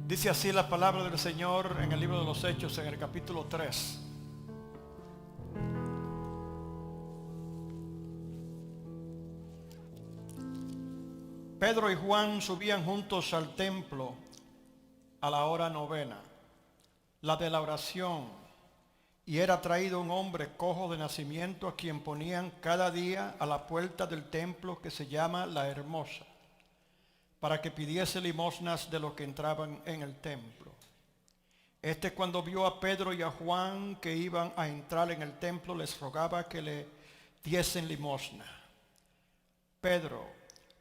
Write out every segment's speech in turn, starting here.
Dice así la palabra del Señor en el libro de los Hechos, en el capítulo 3. Pedro y Juan subían juntos al templo a la hora novena, la de la oración, y era traído un hombre cojo de nacimiento, a quien ponían cada día a la puerta del templo, que se llama La Hermosa, para que pidiese limosnas de los que entraban en el templo. Este, cuando vio a Pedro y a Juan que iban a entrar en el templo, les rogaba que le diesen limosna. Pedro,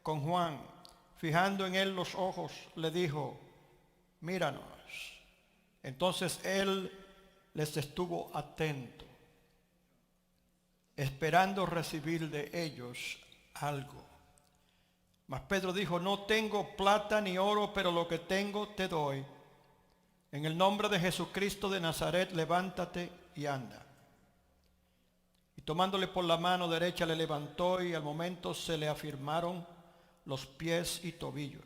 con Juan, fijando en él los ojos, le dijo: míranos. Entonces él les estuvo atento, esperando recibir de ellos algo. Mas Pedro dijo: no tengo plata ni oro, pero lo que tengo te doy. En el nombre de Jesucristo de Nazaret, levántate y anda. Y tomándole por la mano derecha le levantó, y al momento se le afirmaron los pies y tobillos.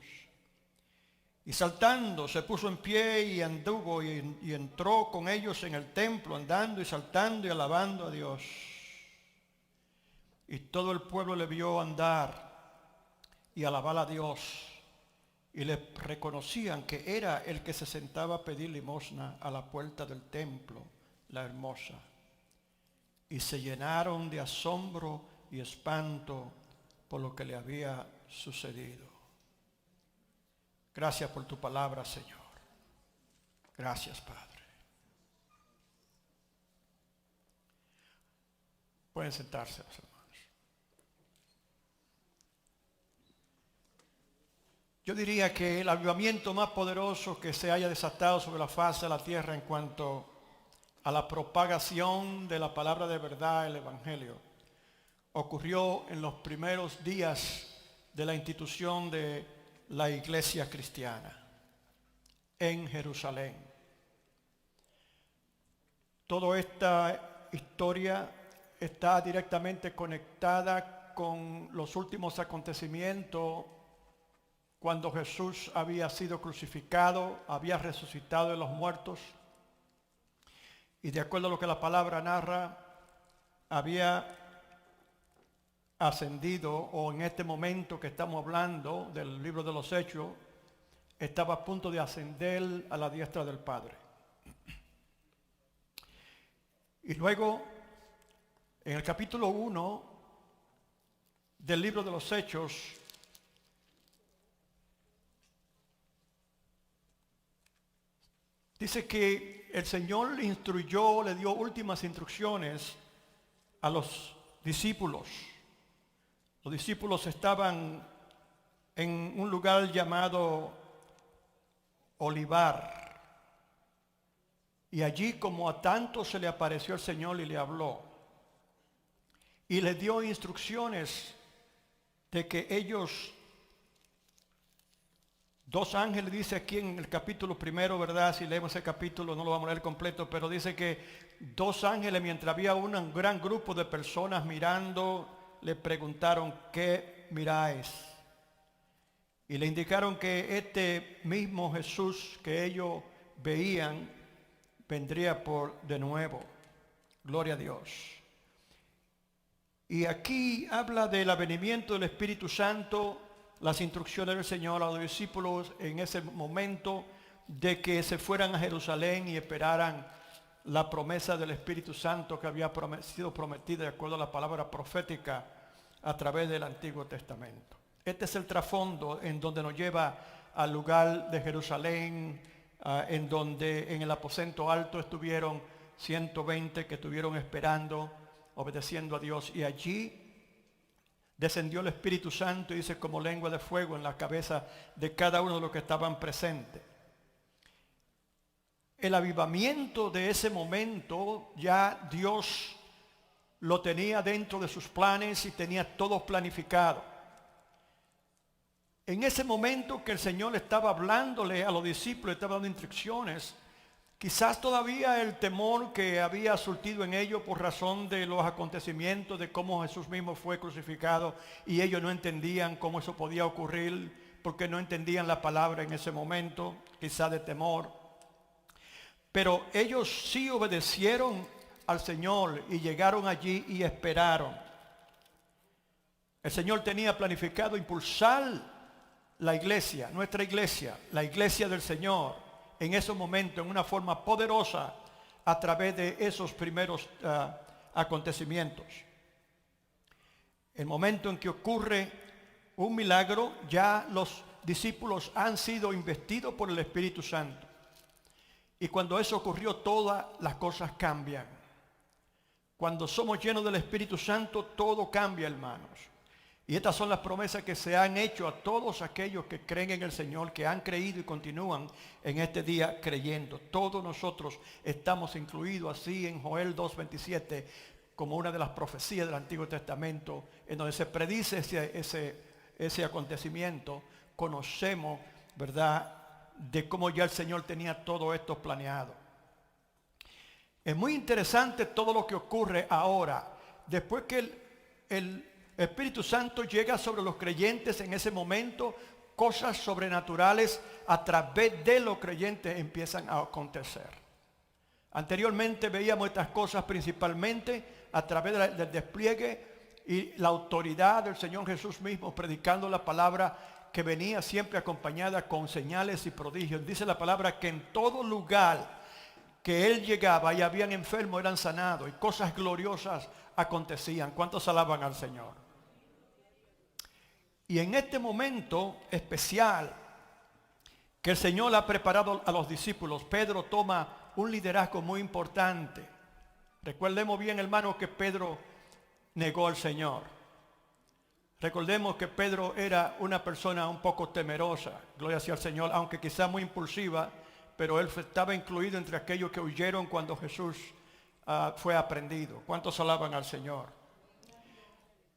Y saltando se puso en pie y anduvo y entró con ellos en el templo, andando y saltando y alabando a Dios. Y todo el pueblo le vio andar y alabar a Dios, y le reconocían que era el que se sentaba a pedir limosna a la puerta del templo, La Hermosa. Y se llenaron de asombro y espanto por lo que le había sucedido. Gracias por tu palabra, Señor. Gracias, Padre. Pueden sentarse, los hermanos. Yo diría que el avivamiento más poderoso que se haya desatado sobre la faz de la tierra en cuanto a la propagación de la palabra de verdad, el Evangelio, ocurrió en los primeros días de la institución de la iglesia cristiana en Jerusalén. Toda esta historia está directamente conectada con los últimos acontecimientos, cuando Jesús había sido crucificado, había resucitado de los muertos, y de acuerdo a lo que la palabra narra, había ascendido, o en este momento que estamos hablando del libro de los Hechos, estaba a punto de ascender a la diestra del Padre. Y luego, en el capítulo 1 del libro de los Hechos, dice que el Señor le instruyó, le dio últimas instrucciones a los discípulos. Los discípulos estaban en un lugar llamado Olivar. Y allí, como a tantos, se le apareció el Señor y le habló. Y les dio instrucciones de que ellos, dos ángeles, dice aquí en el capítulo primero, ¿verdad? Si leemos ese capítulo no lo vamos a leer completo, pero dice que dos ángeles, mientras había un gran grupo de personas mirando, le preguntaron: ¿qué miráis? Y le indicaron que este mismo Jesús que ellos veían vendría por de nuevo. Gloria a Dios. Y aquí habla del avenimiento del Espíritu Santo, las instrucciones del Señor a los discípulos en ese momento de que se fueran a Jerusalén y esperaran la promesa del Espíritu Santo que había sido prometida de acuerdo a la palabra profética a través del Antiguo Testamento. Este es el trasfondo en donde nos lleva al lugar de Jerusalén, en donde en el aposento alto estuvieron 120 que estuvieron esperando, obedeciendo a Dios, y allí descendió el Espíritu Santo, y dice, como lengua de fuego en la cabeza de cada uno de los que estaban presentes. El avivamiento de ese momento ya Dios lo tenía dentro de sus planes y tenía todo planificado. En ese momento que el Señor estaba hablándole a los discípulos, estaba dando instrucciones, quizás todavía el temor que había surtido en ellos por razón de los acontecimientos, de cómo Jesús mismo fue crucificado, y ellos no entendían cómo eso podía ocurrir, porque no entendían la palabra en ese momento, quizá de temor. Pero ellos sí obedecieron al Señor y llegaron allí y esperaron. El Señor tenía planificado impulsar la iglesia, nuestra iglesia, la iglesia del Señor, en ese momento, en una forma poderosa, a través de esos primeros acontecimientos. El momento en que ocurre un milagro, ya los discípulos han sido investidos por el Espíritu Santo. Y cuando eso ocurrió, todas las cosas cambian. Cuando somos llenos del Espíritu Santo, todo cambia, hermanos. Y estas son las promesas que se han hecho a todos aquellos que creen en el Señor, que han creído y continúan en este día creyendo. Todos nosotros estamos incluidos así en Joel 2:27, como una de las profecías del Antiguo Testamento, en donde se predice ese acontecimiento. Conocemos, ¿verdad?, de cómo ya el Señor tenía todo esto planeado. Es muy interesante todo lo que ocurre ahora, después que el Espíritu Santo llega sobre los creyentes en ese momento. Cosas sobrenaturales a través de los creyentes empiezan a acontecer. Anteriormente veíamos estas cosas principalmente a través del despliegue y la autoridad del Señor Jesús mismo, predicando la palabra, que venía siempre acompañada con señales y prodigios. Dice la palabra que en todo lugar que Él llegaba y habían enfermos, eran sanados y cosas gloriosas acontecían. ¿Cuántos alaban al Señor? Y en este momento especial que el Señor ha preparado a los discípulos, Pedro toma un liderazgo muy importante. Recordemos bien, hermanos, que Pedro negó al Señor. Recordemos que Pedro era una persona un poco temerosa, gloria sea al Señor, aunque quizá muy impulsiva, pero él estaba incluido entre aquellos que huyeron cuando Jesús fue aprehendido. ¿Cuántos alaban al Señor?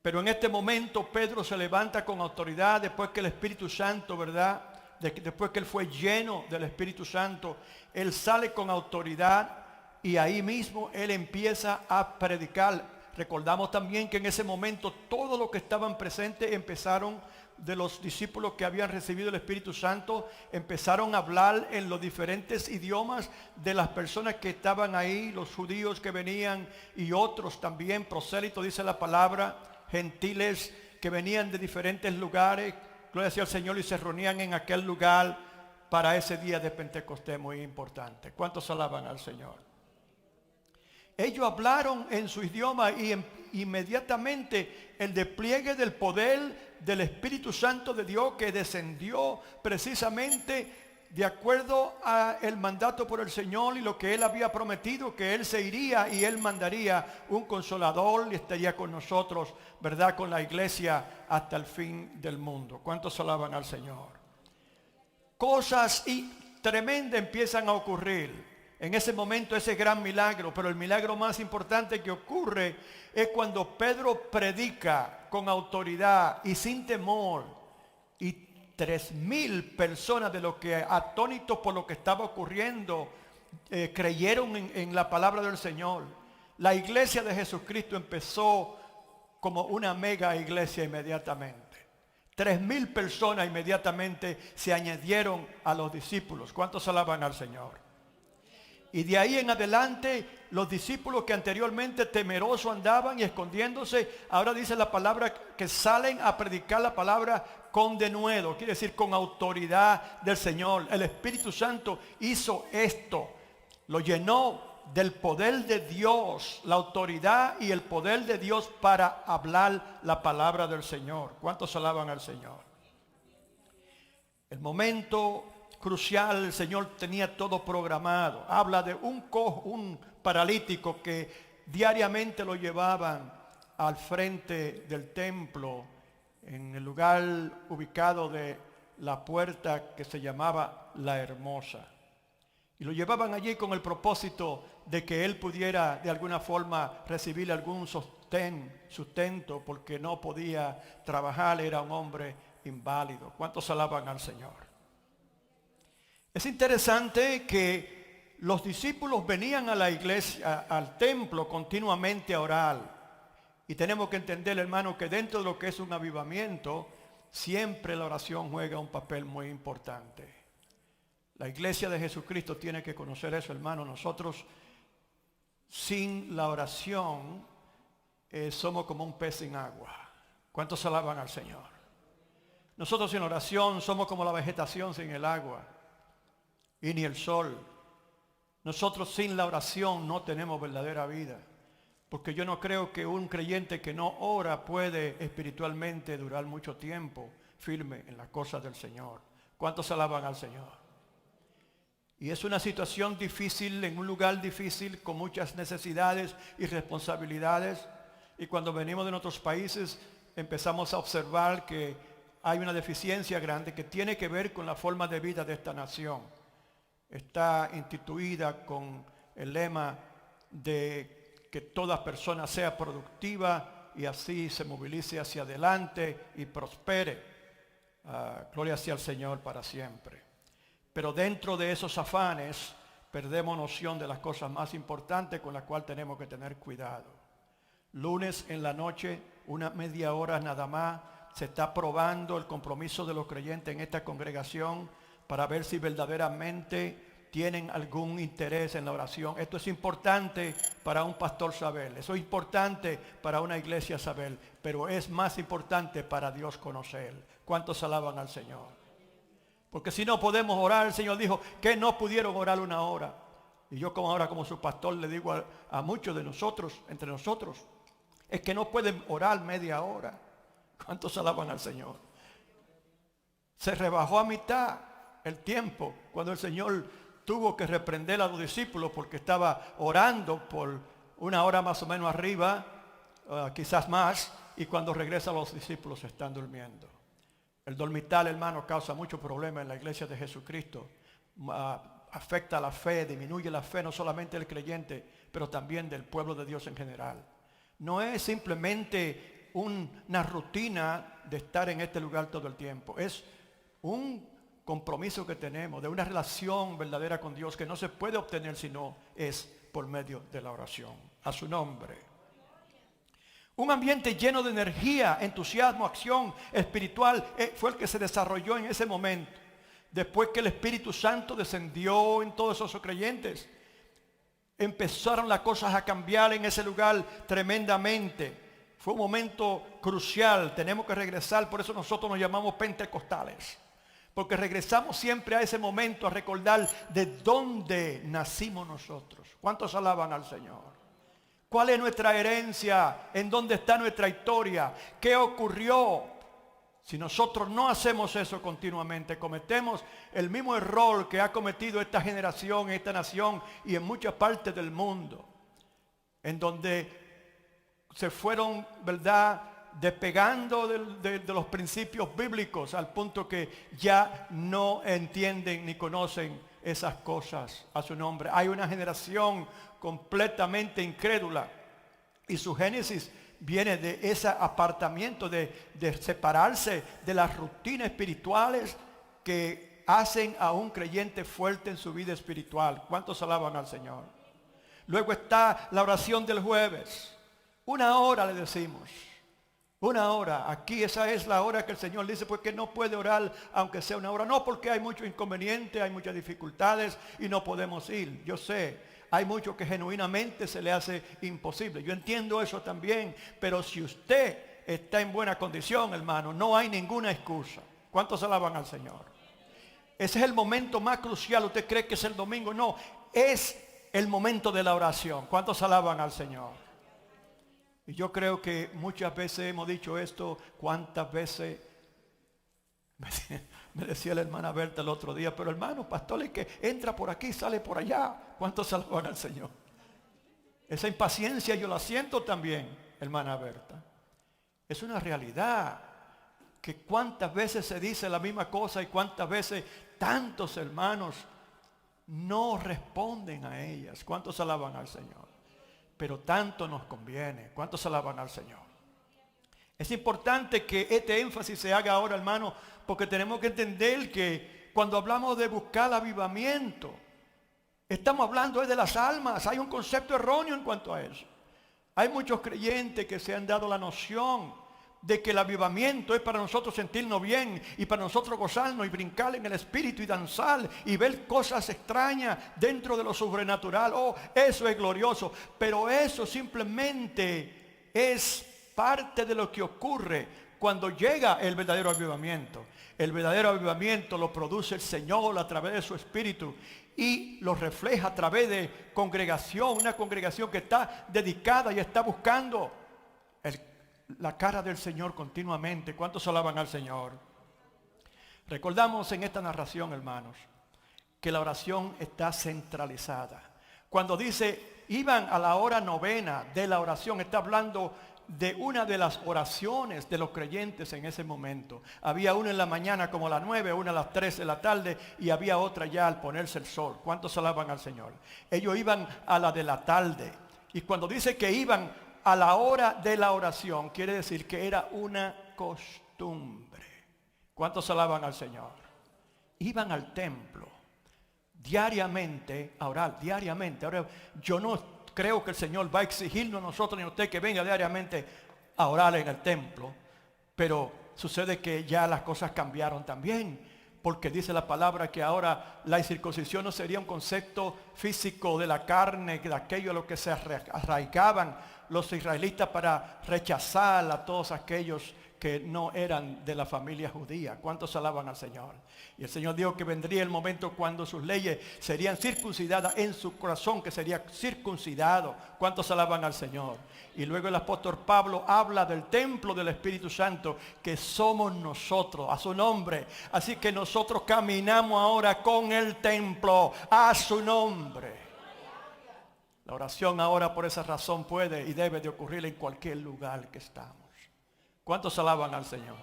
Pero en este momento Pedro se levanta con autoridad después que el Espíritu Santo, ¿verdad?, después que él fue lleno del Espíritu Santo, él sale con autoridad y ahí mismo él empieza a predicar. Recordamos también que en ese momento todos los que estaban presentes empezaron, de los discípulos que habían recibido el Espíritu Santo, empezaron a hablar en los diferentes idiomas de las personas que estaban ahí, los judíos que venían y otros también, prosélitos, dice la palabra, gentiles que venían de diferentes lugares, gloria sea al Señor, y se reunían en aquel lugar para ese día de Pentecostés muy importante. ¿Cuántos alaban al Señor? Ellos hablaron en su idioma y inmediatamente el despliegue del poder del Espíritu Santo de Dios, que descendió precisamente de acuerdo al mandato por el Señor y lo que Él había prometido, que Él se iría y Él mandaría un consolador y estaría con nosotros, ¿verdad?, con la iglesia hasta el fin del mundo. ¿Cuántos alaban al Señor? Cosas tremendas empiezan a ocurrir. En ese momento, ese gran milagro, pero el milagro más importante que ocurre es cuando Pedro predica con autoridad y sin temor, y 3,000 personas, de los que atónitos por lo que estaba ocurriendo, creyeron en la palabra del Señor. La iglesia de Jesucristo empezó como una mega iglesia inmediatamente. 3,000 personas inmediatamente se añadieron a los discípulos. ¿Cuántos alaban al Señor? Y de ahí en adelante, los discípulos que anteriormente temerosos andaban y escondiéndose, ahora dice la palabra que salen a predicar la palabra con denuedo, quiere decir con autoridad del Señor. El Espíritu Santo hizo esto, lo llenó del poder de Dios, la autoridad y el poder de Dios para hablar la palabra del Señor. ¿Cuántos alaban al Señor? El momento crucial, el Señor tenía todo programado. Habla de un paralítico que diariamente lo llevaban al frente del templo, en el lugar ubicado de la puerta que se llamaba La Hermosa. Y lo llevaban allí con el propósito de que él pudiera de alguna forma recibir algún sustento, porque no podía trabajar, era un hombre inválido. ¿Cuántos alaban al Señor? Es interesante que los discípulos venían a la iglesia, al templo, continuamente a orar. Y tenemos que entender, hermano, que dentro de lo que es un avivamiento, siempre la oración juega un papel muy importante. La iglesia de Jesucristo tiene que conocer eso, hermano. Nosotros sin la oración somos como un pez sin agua. ¿Cuántos alaban al Señor? Nosotros sin oración somos como la vegetación sin el agua y ni el sol. Nosotros sin la oración no tenemos verdadera vida. Porque yo no creo que un creyente que no ora puede espiritualmente durar mucho tiempo firme en las cosas del Señor. ¿Cuántos alaban al Señor? Y es una situación difícil, en un lugar difícil, con muchas necesidades y responsabilidades. Y cuando venimos de otros países empezamos a observar que hay una deficiencia grande que tiene que ver con la forma de vida de esta nación. Está instituida con el lema de que toda persona sea productiva y así se movilice hacia adelante y prospere. Gloria sea al Señor para siempre. Pero dentro de esos afanes perdemos noción de las cosas más importantes con las cuales tenemos que tener cuidado. Lunes en la noche, una media hora nada más, se está probando el compromiso de los creyentes en esta congregación para ver si verdaderamente tienen algún interés en la oración. Esto es importante para un pastor saber, eso es importante para una iglesia saber, pero es más importante para Dios conocer. ¿Cuántos alaban al Señor? Porque si no podemos orar, el Señor dijo que no pudieron orar una hora. Y yo como ahora como su pastor le digo a muchos de nosotros, entre nosotros, es que no pueden orar media hora. ¿Cuántos alaban al Señor? Se rebajó a mitad el tiempo cuando el Señor tuvo que reprender a los discípulos porque estaba orando por una hora más o menos arriba, quizás más, y cuando regresa los discípulos están durmiendo. El dormitar, hermano, causa mucho problema en la iglesia de Jesucristo. Afecta la fe, disminuye la fe no solamente del creyente, pero también del pueblo de Dios en general. No es simplemente una rutina de estar en este lugar todo el tiempo. Es un compromiso que tenemos de una relación verdadera con Dios que no se puede obtener sino es por medio de la oración. A su nombre. Un ambiente lleno de energía, entusiasmo, acción espiritual fue el que se desarrolló en ese momento. Después que el Espíritu Santo descendió en todos esos creyentes, empezaron las cosas a cambiar en ese lugar tremendamente. Fue un momento crucial, tenemos que regresar, por eso nosotros nos llamamos pentecostales. Porque regresamos siempre a ese momento a recordar de dónde nacimos nosotros. ¿Cuántos alaban al Señor? ¿Cuál es nuestra herencia? ¿En dónde está nuestra historia? ¿Qué ocurrió? Si nosotros no hacemos eso continuamente, cometemos el mismo error que ha cometido esta generación, esta nación y en muchas partes del mundo. En donde se fueron, ¿verdad?, despegando de los principios bíblicos al punto que ya no entienden ni conocen esas cosas. A su nombre. Hay una generación completamente incrédula y su génesis viene de ese apartamiento, de separarse de las rutinas espirituales que hacen a un creyente fuerte en su vida espiritual. ¿Cuántos alaban al Señor? Luego está la oración del jueves. Una hora le decimos. Una hora, aquí esa es la hora que el Señor dice, porque no puede orar aunque sea una hora. No porque hay muchos inconvenientes, hay muchas dificultades y no podemos ir. Yo sé, hay mucho que genuinamente se le hace imposible. Yo entiendo eso también, pero si usted está en buena condición, hermano, no hay ninguna excusa. ¿Cuántos alaban al Señor? Ese es el momento más crucial. ¿Usted cree que es el domingo? No, es el momento de la oración. ¿Cuántos alaban al Señor? Y yo creo que muchas veces hemos dicho esto. ¿Cuántas veces? Me decía la hermana Berta el otro día, pero hermano, pastor, es que entra por aquí, sale por allá. ¿Cuántos alaban al Señor? Esa impaciencia yo la siento también, hermana Berta. Es una realidad que cuántas veces se dice la misma cosa y cuántas veces tantos hermanos no responden a ellas. ¿Cuántos alaban al Señor? Pero tanto nos conviene. ¿Cuántos alaban al Señor? Es importante que este énfasis se haga ahora, hermano, porque tenemos que entender que cuando hablamos de buscar avivamiento, estamos hablando de las almas. Hay un concepto erróneo en cuanto a eso. Hay muchos creyentes que se han dado la noción de que el avivamiento es para nosotros sentirnos bien y para nosotros gozarnos y brincar en el espíritu y danzar y ver cosas extrañas dentro de lo sobrenatural. Oh, eso es glorioso, pero eso simplemente es parte de lo que ocurre cuando llega el verdadero avivamiento. El verdadero avivamiento lo produce el Señor a través de su espíritu y lo refleja a través de congregación, una congregación que está dedicada y está buscando la cara del Señor continuamente. ¿Cuántos alaban al Señor? Recordamos en esta narración, hermanos, que la oración está centralizada. Cuando dice, iban a la hora novena de la oración, está hablando de una de las oraciones de los creyentes en ese momento. Había una en la mañana como a las 9, una a las 3 de la tarde y había otra ya al ponerse el sol. ¿Cuántos alaban al Señor? Ellos iban a la de la tarde. Y cuando dice que iban a la hora de la oración, quiere decir que era una costumbre. ¿Cuántos alaban al Señor? Iban al templo diariamente a orar, diariamente. Ahora, yo no creo que el Señor va a exigirnos a nosotros ni a usted que venga diariamente a orar en el templo, pero sucede que ya las cosas cambiaron también, porque dice la palabra que ahora la incircuncisión no sería un concepto físico de la carne, de aquello a lo que se arraigaban los israelitas para rechazar a todos aquellos que no eran de la familia judía. ¿Cuántos alaban al Señor? Y el Señor dijo que vendría el momento cuando sus leyes serían circuncidadas en su corazón, que sería circuncidado. ¿Cuántos alaban al Señor? Y luego el apóstol Pablo habla del templo del Espíritu Santo, que somos nosotros, a su nombre. Así que nosotros caminamos ahora con el templo, a su nombre. La oración ahora por esa razón puede y debe de ocurrir en cualquier lugar que estamos. ¿Cuántos alaban al Señor?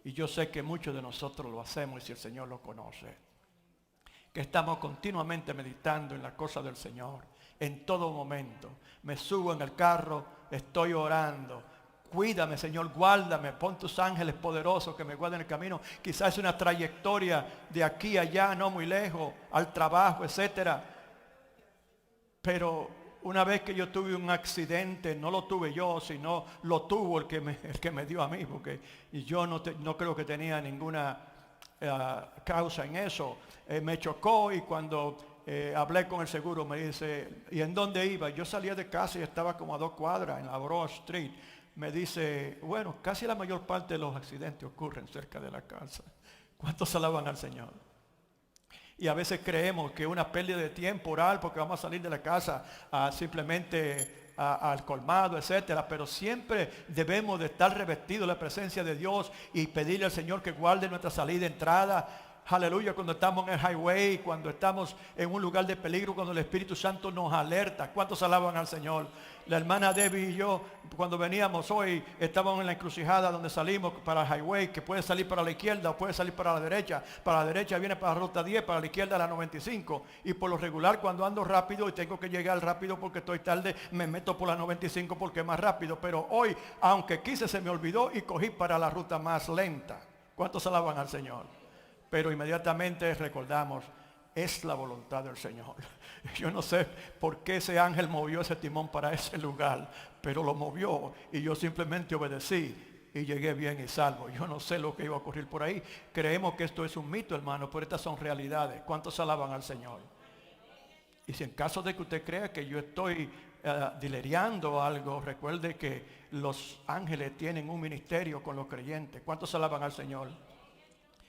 Y yo sé que muchos de nosotros lo hacemos y si el Señor lo conoce. Que estamos continuamente meditando en la cosa del Señor. En todo momento. Me subo en el carro, estoy orando. Cuídame, Señor, guárdame. Pon tus ángeles poderosos que me guarden el camino. Quizás es una trayectoria de aquí a allá, no muy lejos, al trabajo, etcétera. Pero una vez que yo tuve un accidente, no lo tuve yo, sino lo tuvo el que me dio a mí, porque yo no creo que tenía ninguna causa en eso. Me chocó y cuando hablé con el seguro me dice, ¿y en dónde iba? Yo salía de casa y estaba como a 2 cuadras en la Broad Street. Me dice, bueno, casi la mayor parte de los accidentes ocurren cerca de la casa. ¿Cuántos alaban al Señor? Y a veces creemos que es una pérdida de tiempo orar porque vamos a salir de la casa simplemente al colmado, etcétera. Pero siempre debemos de estar revestidos de la presencia de Dios y pedirle al Señor que guarde nuestra salida y entrada. Aleluya, cuando estamos en el highway, cuando estamos en un lugar de peligro, cuando el Espíritu Santo nos alerta. ¿Cuántos alaban al Señor? La hermana Debbie y yo, cuando veníamos hoy, estábamos en la encrucijada donde salimos para el highway, que puede salir para la izquierda o puede salir para la derecha. Para la derecha viene para la ruta 10, para la izquierda la 95. Y por lo regular, cuando ando rápido y tengo que llegar rápido porque estoy tarde, me meto por la 95 porque es más rápido. Pero hoy, aunque quise, se me olvidó y cogí para la ruta más lenta. ¿Cuántos alaban al Señor? Pero inmediatamente recordamos, es la voluntad del Señor. Yo no sé por qué ese ángel movió ese timón para ese lugar, pero lo movió y yo simplemente obedecí y llegué bien y salvo. Yo no sé lo que iba a ocurrir por ahí. Creemos que esto es un mito, hermano, pero estas son realidades. ¿Cuántos alaban al Señor? Y si en caso de que usted crea que yo estoy deliriando algo, recuerde que los ángeles tienen un ministerio con los creyentes. ¿Cuántos alaban al Señor?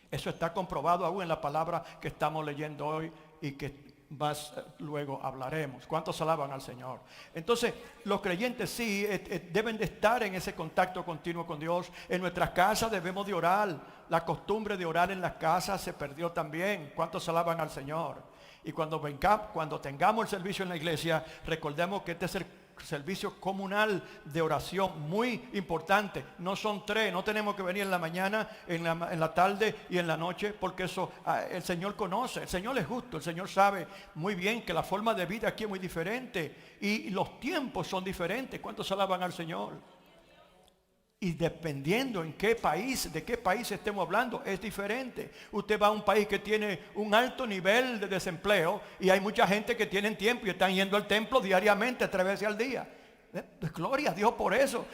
Eso está comprobado aún en la palabra que estamos leyendo hoy y que más luego hablaremos. ¿Cuántos alaban al Señor? Entonces, los creyentes sí deben de estar en ese contacto continuo con Dios. En nuestras casas debemos de orar. La costumbre de orar en las casas se perdió también. ¿Cuántos alaban al Señor? Y cuando tengamos el servicio en la iglesia, recordemos que este es el servicio comunal de oración muy importante. No son 3, no tenemos que venir en la mañana, en la tarde y en la noche, porque eso el Señor conoce. El Señor es justo, el Señor sabe muy bien que la forma de vida aquí es muy diferente y los tiempos son diferentes. ¿Cuántos alaban al Señor? Y dependiendo de qué país estemos hablando, es diferente. Usted va a un país que tiene un alto nivel de desempleo y hay mucha gente que tienen tiempo y están yendo al templo diariamente 3 veces al día. Gloria a Dios por eso.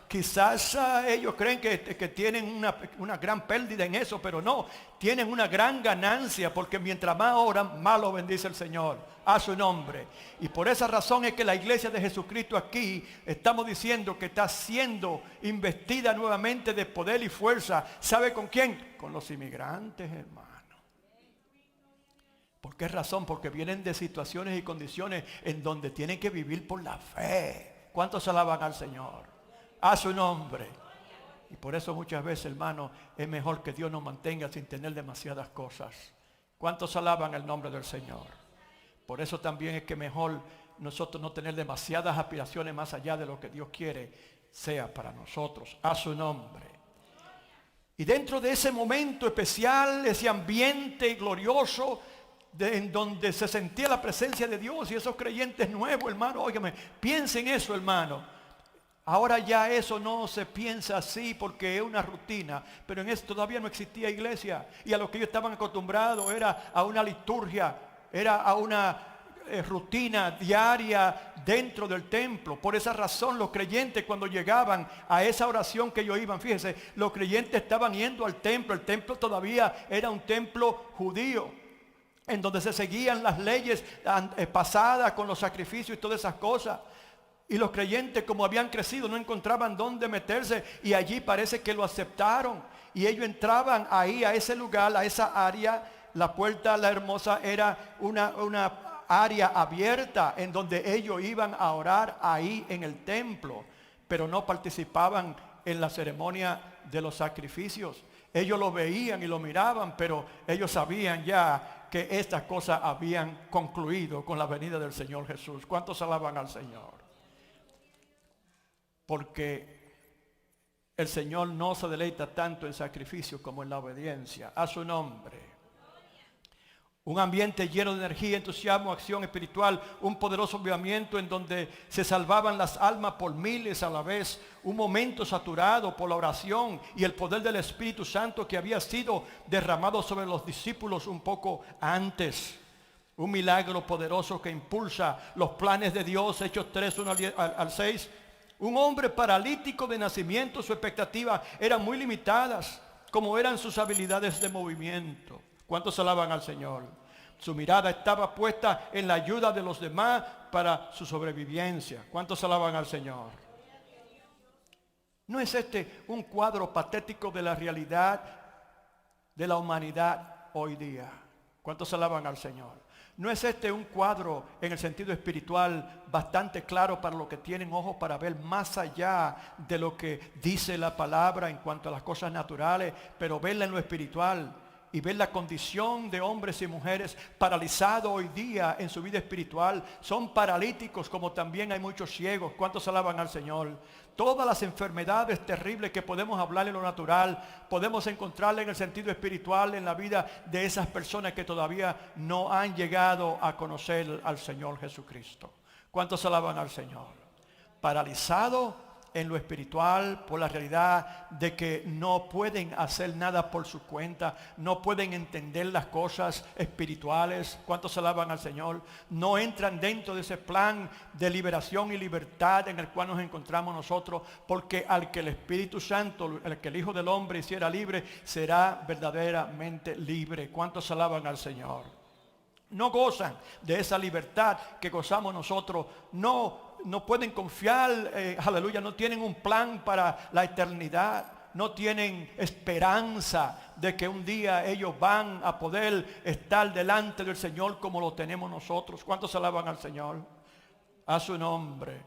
Quizás ellos creen que tienen una gran pérdida en eso, pero no, tienen una gran ganancia, porque mientras más oran, más lo bendice el Señor, a su nombre. Y por esa razón es que la iglesia de Jesucristo aquí, estamos diciendo que está siendo investida nuevamente de poder y fuerza. ¿Sabe con quién? Con los inmigrantes, hermano. ¿Por qué razón? Porque vienen de situaciones y condiciones en donde tienen que vivir por la fe. ¿Cuántos alaban al Señor? A su nombre. Y por eso muchas veces, hermano, es mejor que Dios nos mantenga sin tener demasiadas cosas. ¿Cuántos alaban el nombre del Señor? Por eso también es que mejor nosotros no tener demasiadas aspiraciones más allá de lo que Dios quiere sea para nosotros. A su nombre. Y dentro de ese momento especial, ese ambiente glorioso, en donde se sentía la presencia de Dios y esos creyentes nuevos, hermano, óigame, piensen eso, hermano. Ahora ya eso no se piensa así porque es una rutina, pero en eso todavía no existía iglesia, y a lo que ellos estaban acostumbrados era a una liturgia, era a una rutina diaria dentro del templo. Por esa razón los creyentes, cuando llegaban a esa oración que ellos iban, fíjense, los creyentes estaban yendo al templo. El templo todavía era un templo judío, en donde se seguían las leyes pasadas con los sacrificios y todas esas cosas. Y los creyentes, como habían crecido, no encontraban dónde meterse, y allí parece que lo aceptaron. Y ellos entraban ahí a ese lugar, a esa área. La puerta La Hermosa era una área abierta en donde ellos iban a orar ahí en el templo, pero no participaban en la ceremonia de los sacrificios. Ellos lo veían y lo miraban, pero ellos sabían ya que estas cosas habían concluido con la venida del Señor Jesús. ¿Cuántos alaban al Señor? Porque el Señor no se deleita tanto en sacrificio como en la obediencia a su nombre. Un ambiente lleno de energía, entusiasmo, acción espiritual, un poderoso avivamiento en donde se salvaban las almas por miles a la vez, un momento saturado por la oración y el poder del Espíritu Santo que había sido derramado sobre los discípulos un poco antes. Un milagro poderoso que impulsa los planes de Dios, Hechos 3, 1 al 6. Un hombre paralítico de nacimiento, sus expectativas eran muy limitadas, como eran sus habilidades de movimiento. ¿Cuántos alaban al Señor? Su mirada estaba puesta en la ayuda de los demás para su sobrevivencia. ¿Cuántos alaban al Señor? ¿No es este un cuadro patético de la realidad de la humanidad hoy día? ¿Cuántos alaban al Señor? ¿No es este un cuadro en el sentido espiritual bastante claro para los que tienen ojos para ver más allá de lo que dice la palabra en cuanto a las cosas naturales, pero verla en lo espiritual? Y ver la condición de hombres y mujeres paralizados hoy día en su vida espiritual. Son paralíticos, como también hay muchos ciegos. ¿Cuántos alaban al Señor? Todas las enfermedades terribles que podemos hablar en lo natural, podemos encontrarla en el sentido espiritual en la vida de esas personas que todavía no han llegado a conocer al Señor Jesucristo. ¿Cuántos alaban al Señor? Paralizado en lo espiritual por la realidad de que no pueden hacer nada por su cuenta, no pueden entender las cosas espirituales. ¿Cuántos alaban al Señor? No entran dentro de ese plan de liberación y libertad en el cual nos encontramos nosotros, porque al que el Espíritu Santo, al que el Hijo del Hombre hiciera libre, será verdaderamente libre. ¿Cuántos alaban al Señor? No gozan de esa libertad que gozamos nosotros. No pueden confiar, aleluya, no tienen un plan para la eternidad. No tienen esperanza de que un día ellos van a poder estar delante del Señor como lo tenemos nosotros. ¿Cuántos alaban al Señor? A su nombre.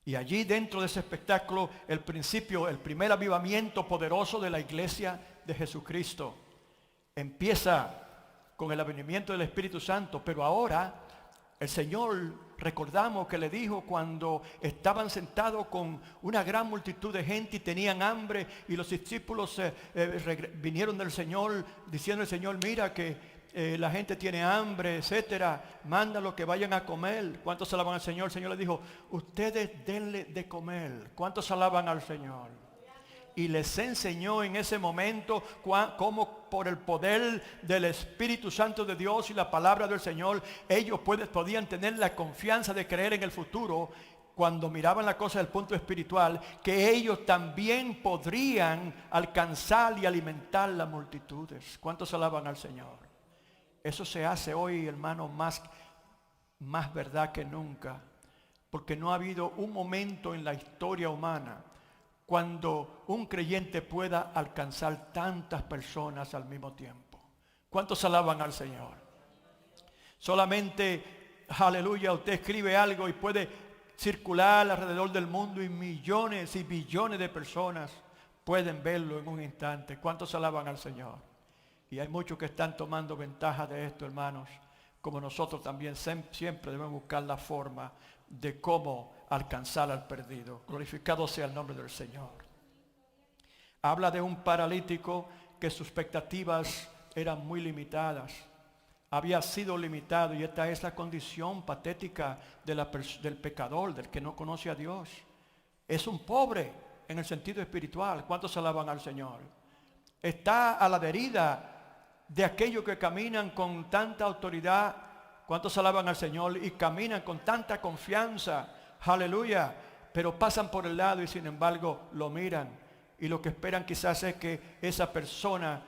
Y allí dentro de ese espectáculo, el primer avivamiento poderoso de la iglesia de Jesucristo empieza con el advenimiento del Espíritu Santo. Pero ahora el Señor, recordamos que le dijo cuando estaban sentados con una gran multitud de gente y tenían hambre, y los discípulos vinieron del Señor diciendo al Señor: mira que la gente tiene hambre, etcétera, mándalo que vayan a comer. ¿Cuántos alaban al Señor? El Señor le dijo: ustedes denle de comer. ¿Cuántos alaban al Señor? y les enseñó en ese momento cómo por el poder del Espíritu Santo de Dios y la palabra del Señor, ellos podían tener la confianza de creer en el futuro cuando miraban la cosa del punto espiritual, que ellos también podrían alcanzar y alimentar las multitudes. ¿Cuántos alaban al Señor? Eso se hace hoy, hermano, más verdad que nunca, porque no ha habido un momento en la historia humana cuando un creyente pueda alcanzar tantas personas al mismo tiempo. ¿Cuántos alaban al Señor? Solamente, aleluya, usted escribe algo y puede circular alrededor del mundo y millones y billones de personas pueden verlo en un instante. ¿Cuántos alaban al Señor? Y hay muchos que están tomando ventaja de esto, hermanos, como nosotros también siempre debemos buscar la forma de cómo alcanzar al perdido. Glorificado sea el nombre del Señor. Habla de un paralítico que sus expectativas eran muy limitadas. Había sido limitado, y esta es la condición patética del pecador, del que no conoce a Dios. Es un pobre en el sentido espiritual. ¿Cuántos alaban al Señor? Está a la deriva de aquellos que caminan con tanta autoridad. ¿Cuántos alaban al Señor? Y caminan con tanta confianza. Aleluya. Pero pasan por el lado y sin embargo lo miran. Y lo que esperan quizás es que esa persona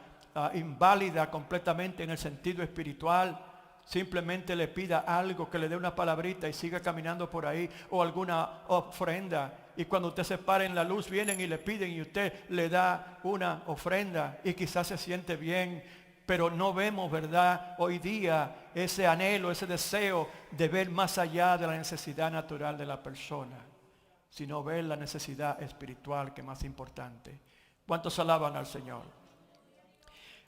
inválida completamente en el sentido espiritual simplemente le pida algo, que le dé una palabrita y siga caminando por ahí, o alguna ofrenda. Y cuando usted se para en la luz, vienen y le piden y usted le da una ofrenda y quizás se siente bien. Pero no vemos, ¿verdad?, hoy día ese anhelo, ese deseo de ver más allá de la necesidad natural de la persona, sino ver la necesidad espiritual, que es más importante. ¿Cuántos alaban al Señor?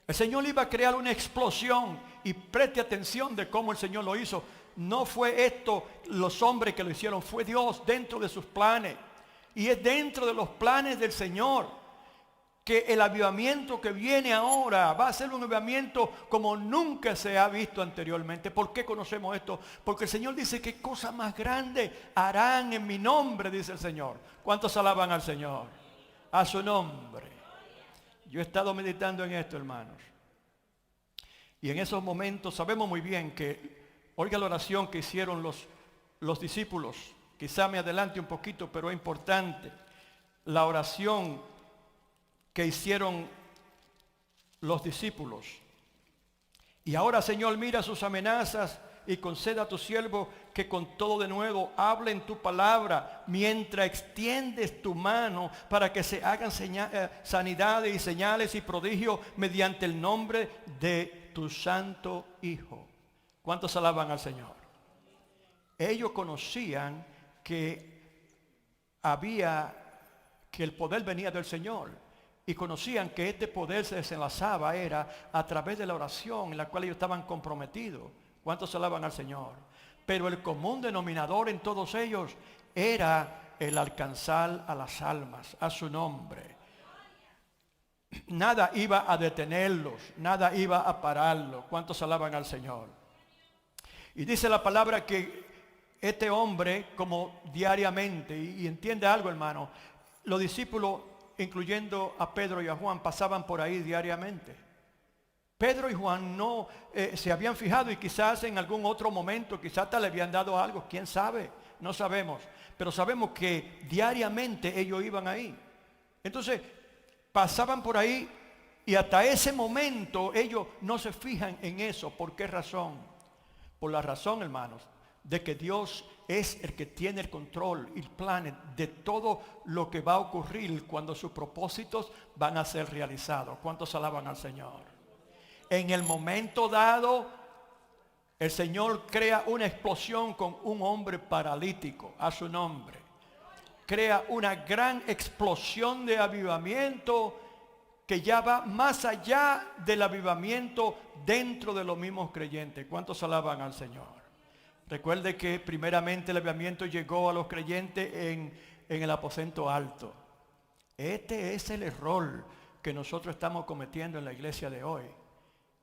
El Señor iba a crear una explosión, y preste atención de cómo el Señor lo hizo. No fue esto los hombres que lo hicieron, fue Dios dentro de sus planes. Y es dentro de los planes del Señor que el avivamiento que viene ahora va a ser un avivamiento como nunca se ha visto anteriormente. ¿Por qué conocemos esto? Porque el Señor dice que cosas más grandes harán en mi nombre, dice el Señor. ¿Cuántos alaban al Señor? A su nombre. Yo he estado meditando en esto, hermanos. Y en esos momentos sabemos muy bien que, oiga la oración que hicieron los discípulos. Quizá me adelante un poquito, pero es importante. La oración que hicieron los discípulos. Y ahora, Señor, mira sus amenazas y conceda a tu siervo que con todo de nuevo hable en tu palabra, mientras extiendes tu mano para que se hagan sanidades y señales y prodigios mediante el nombre de tu santo Hijo. ¿Cuántos alaban al Señor? Ellos conocían que el poder venía del Señor. Y conocían que este poder se desenlazaba era a través de la oración en la cual ellos estaban comprometidos. ¿Cuántos alaban al Señor? Pero el común denominador en todos ellos era el alcanzar a las almas, a su nombre. Nada iba a detenerlos, nada iba a pararlos. ¿Cuántos alaban al Señor? Y dice la palabra que este hombre, como diariamente, y entiende algo, hermano, los discípulos, incluyendo a Pedro y a Juan, pasaban por ahí diariamente. Pedro y Juan no se habían fijado, y quizás en algún otro momento, quizás hasta le habían dado algo, quién sabe, no sabemos. Pero sabemos que diariamente ellos iban ahí. Entonces, pasaban por ahí y hasta ese momento ellos no se fijan en eso. ¿Por qué razón? Por la razón, hermanos, de que Dios es el que tiene el control y el plan de todo lo que va a ocurrir cuando sus propósitos van a ser realizados. ¿Cuántos alaban al Señor? En el momento dado, el Señor crea una explosión con un hombre paralítico, a su nombre. Crea una gran explosión de avivamiento que ya va más allá del avivamiento dentro de los mismos creyentes. ¿Cuántos alaban al Señor? Recuerde que primeramente el avivamiento llegó a los creyentes en el aposento alto. Este es el error que nosotros estamos cometiendo en la iglesia de hoy,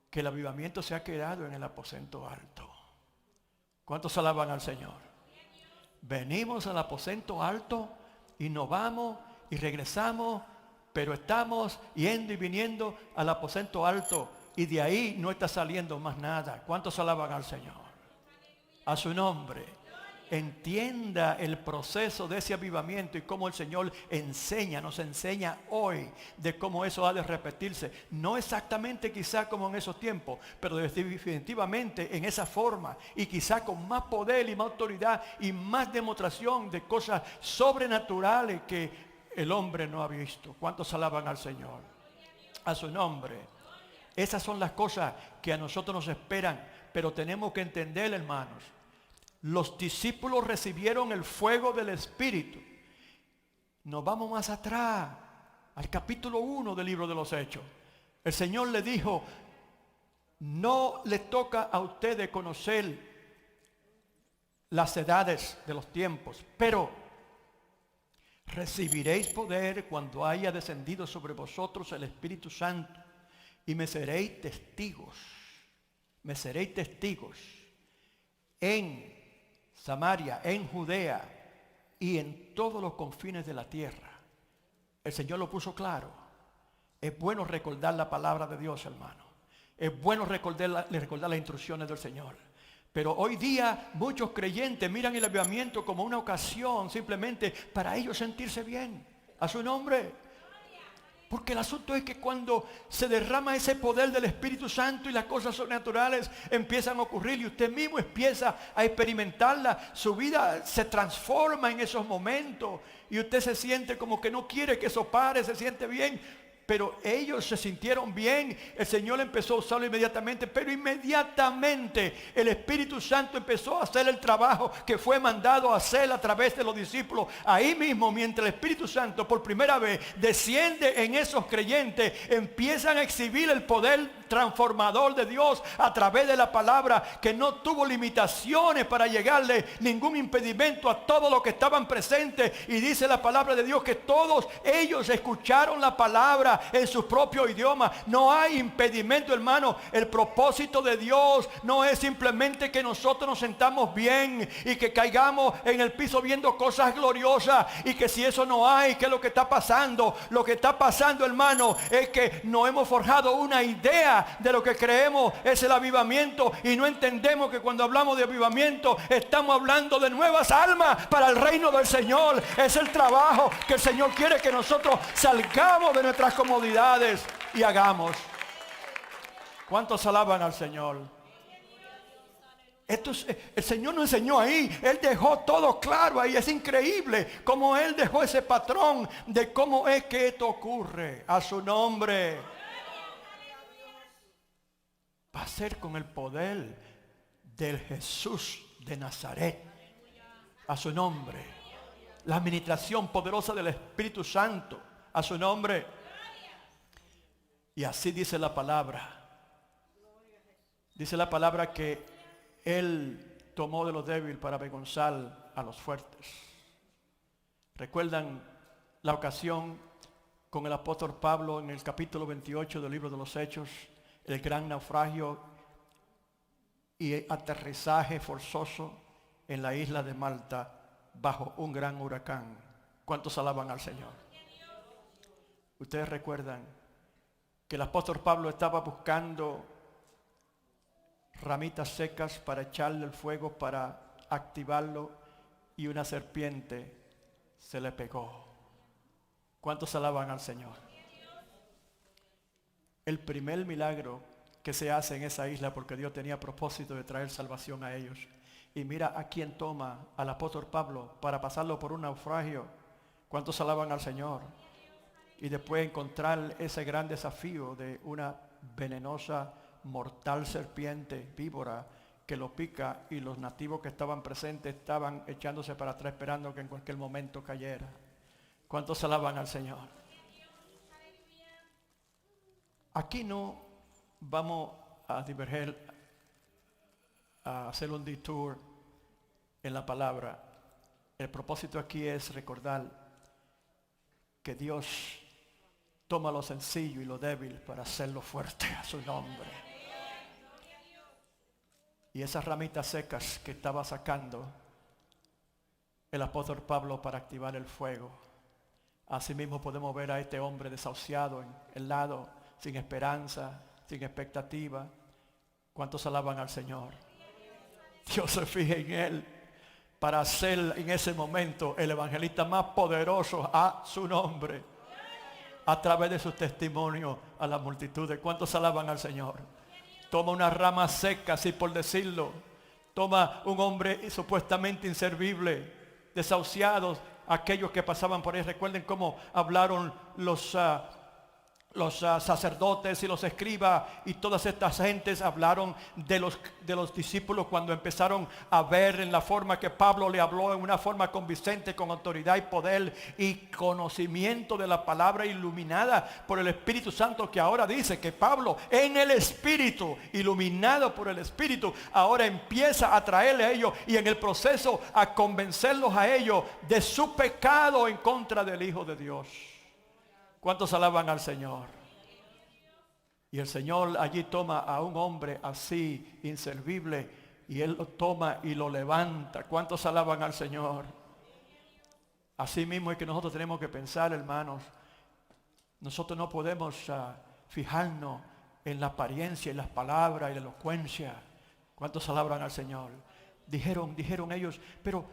que el avivamiento se ha quedado en el aposento alto. ¿Cuántos alaban al Señor? Venimos al aposento alto y nos vamos y regresamos pero estamos yendo y viniendo al aposento alto y de ahí no está saliendo más nada. ¿Cuántos alaban al Señor? A su nombre. Entienda el proceso de ese avivamiento y cómo el Señor nos enseña hoy de cómo eso ha de repetirse. No exactamente quizá como en esos tiempos, pero definitivamente en esa forma y quizá con más poder y más autoridad y más demostración de cosas sobrenaturales que el hombre no ha visto. ¿Cuántos alaban al Señor? A su nombre. Esas son las cosas que a nosotros nos esperan, pero tenemos que entender, hermanos. Los discípulos recibieron el fuego del Espíritu. Nos vamos más atrás, al capítulo 1 del libro de los Hechos. El Señor le dijo, no le toca a ustedes conocer las edades de los tiempos, pero recibiréis poder cuando haya descendido sobre vosotros el Espíritu Santo y me seréis testigos en Samaria, en Judea y en todos los confines de la tierra. El Señor lo puso claro. Es bueno recordar la palabra de Dios, hermano. Es bueno recordar las instrucciones del Señor. Pero hoy día muchos creyentes miran el avivamiento como una ocasión simplemente para ellos sentirse bien. A su nombre. Porque el asunto es que cuando se derrama ese poder del Espíritu Santo y las cosas sobrenaturales empiezan a ocurrir y usted mismo empieza a experimentarla, su vida se transforma en esos momentos y usted se siente como que no quiere que eso pare, se siente bien. Pero ellos se sintieron bien, el Señor empezó a usarlo inmediatamente, pero inmediatamente el Espíritu Santo empezó a hacer el trabajo que fue mandado a hacer a través de los discípulos. Ahí mismo, mientras el Espíritu Santo por primera vez desciende en esos creyentes, empiezan a exhibir el poder transformador de Dios a través de la palabra, que no tuvo limitaciones para llegarle ningún impedimento a todos los que estaban presentes. Y dice la palabra de Dios que todos ellos escucharon la palabra en su propio idioma. No hay impedimento, hermano. El propósito de Dios no es simplemente que nosotros nos sentamos bien y que caigamos en el piso viendo cosas gloriosas y que si eso no hay, ¿qué es lo que está pasando? Lo que está pasando, hermano, es que no hemos forjado una idea de lo que creemos es el avivamiento y no entendemos que cuando hablamos de avivamiento estamos hablando de nuevas almas para el reino del Señor. Es el trabajo que el Señor quiere que nosotros salgamos de nuestras comodidades y hagamos. ¿Cuántos alaban al Señor? El Señor nos enseñó ahí, Él dejó todo claro ahí. Es increíble cómo Él dejó ese patrón de cómo es que esto ocurre. A su nombre. Va a ser con el poder del Jesús de Nazaret. A su nombre. La administración poderosa del Espíritu Santo. A su nombre. Y así dice la palabra. Dice la palabra que Él tomó de los débiles para avergonzar a los fuertes. ¿Recuerdan la ocasión con el apóstol Pablo en el capítulo 28 del libro de los Hechos? El gran naufragio y aterrizaje forzoso en la isla de Malta bajo un gran huracán. ¿Cuántos alaban al Señor? Ustedes recuerdan que el apóstol Pablo estaba buscando ramitas secas para echarle el fuego, para activarlo, y una serpiente se le pegó. ¿Cuántos alaban al Señor? El primer milagro que se hace en esa isla, porque Dios tenía propósito de traer salvación a ellos. Y mira a quién toma al apóstol Pablo para pasarlo por un naufragio. ¿Cuántos alaban al Señor? Y después encontrar ese gran desafío de una venenosa, mortal serpiente, víbora, que lo pica, y los nativos que estaban presentes estaban echándose para atrás esperando que en cualquier momento cayera. ¿Cuántos alaban al Señor? Aquí no vamos a diverger, a hacer un detour en la palabra. El propósito aquí es recordar que Dios toma lo sencillo y lo débil para hacerlo fuerte a su nombre. Y esas ramitas secas que estaba sacando el apóstol Pablo para activar el fuego, Así mismo podemos ver a este hombre desahuciado en el lado, sin esperanza, sin expectativa. ¿Cuántos alaban al Señor? Dios se fija en él para ser en ese momento el evangelista más poderoso a su nombre, a través de su testimonio a la multitud. ¿Cuántos alaban al Señor? Toma una rama seca, así por decirlo. Toma un hombre supuestamente inservible, desahuciados, aquellos que pasaban por ahí. Recuerden cómo hablaron los sacerdotes y los escribas y todas estas gentes hablaron de los discípulos cuando empezaron a ver en la forma que Pablo le habló, en una forma convincente, con autoridad y poder y conocimiento de la palabra iluminada por el Espíritu Santo, que ahora dice que Pablo en el Espíritu, iluminado por el Espíritu, ahora empieza a traerle a ellos y en el proceso a convencerlos a ellos de su pecado en contra del Hijo de Dios. ¿Cuántos alaban al Señor? Y el Señor allí toma a un hombre así, inservible, y Él lo toma y lo levanta. ¿Cuántos alaban al Señor? Así mismo es que nosotros tenemos que pensar, hermanos. Nosotros no podemos fijarnos en la apariencia y las palabras y la elocuencia. ¿Cuántos alaban al Señor? Dijeron ellos, pero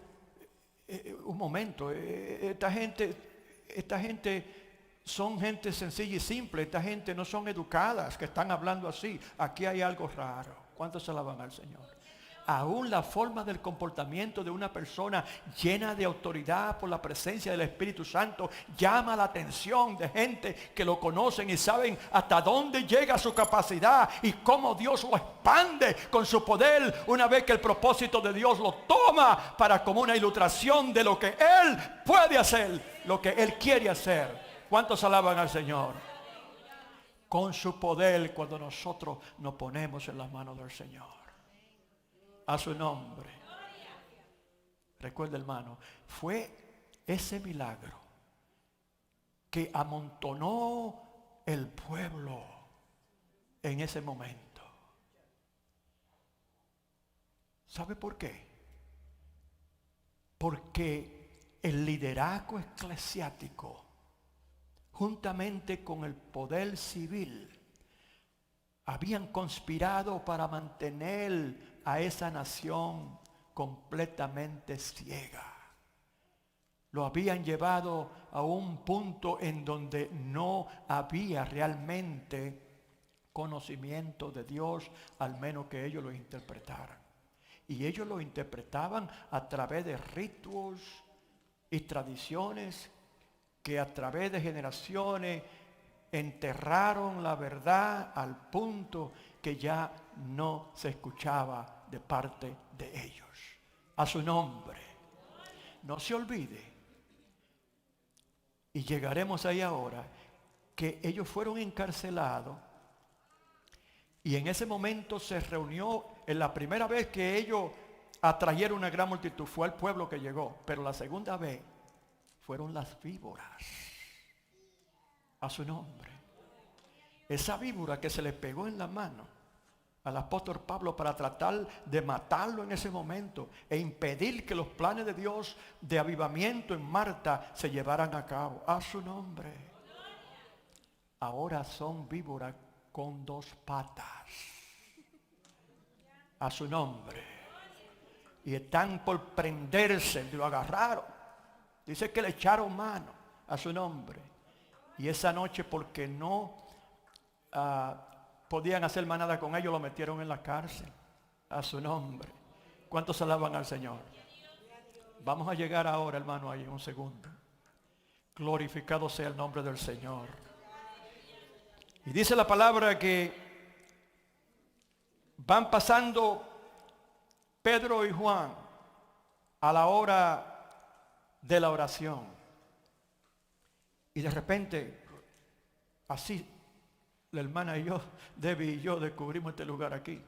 un momento, esta gente son gente sencilla y simple. Esta gente no son educadas, que están hablando así. Aquí hay algo raro. ¿Cuántos alaban al Señor? Aún la forma del comportamiento de una persona llena de autoridad por la presencia del Espíritu Santo llama la atención de gente que lo conocen y saben hasta dónde llega su capacidad y cómo Dios lo expande con su poder una vez que el propósito de Dios lo toma para como una ilustración de lo que Él puede hacer, lo que Él quiere hacer. ¿Cuántos alaban al Señor? Con su poder, cuando nosotros nos ponemos en las manos del Señor. A su nombre. Recuerda, hermano, fue ese milagro que amontonó el pueblo en ese momento. ¿Sabe por qué? Porque el liderazgo eclesiástico, juntamente con el poder civil, habían conspirado para mantener a esa nación completamente ciega. Lo habían llevado a un punto en donde no había realmente conocimiento de Dios, al menos que ellos lo interpretaran. Y ellos lo interpretaban a través de ritos y tradiciones que a través de generaciones enterraron la verdad al punto que ya no se escuchaba de parte de ellos. A su nombre. No se olvide, y llegaremos ahí ahora, que ellos fueron encarcelados y en ese momento se reunió, en la primera vez que ellos atrayeron una gran multitud fue el pueblo que llegó, pero la segunda vez fueron las víboras. A su nombre. Esa víbora que se le pegó en la mano al apóstol Pablo para tratar de matarlo en ese momento e impedir que los planes de Dios de avivamiento en Marta se llevaran a cabo. A su nombre. Ahora son víboras con 2 patas. A su nombre. Y están por prenderse, lo agarraron. Dice que le echaron mano. A su nombre. Y esa noche, porque no podían hacer más nada con ellos, lo metieron en la cárcel. A su nombre. ¿Cuántos alaban al Señor? Vamos a llegar ahora, hermano, ahí en un segundo. Glorificado sea el nombre del Señor. Y dice la palabra que van pasando Pedro y Juan a la hora de la oración. Y de repente, así, la hermana y yo, Debbie y yo, descubrimos este lugar aquí,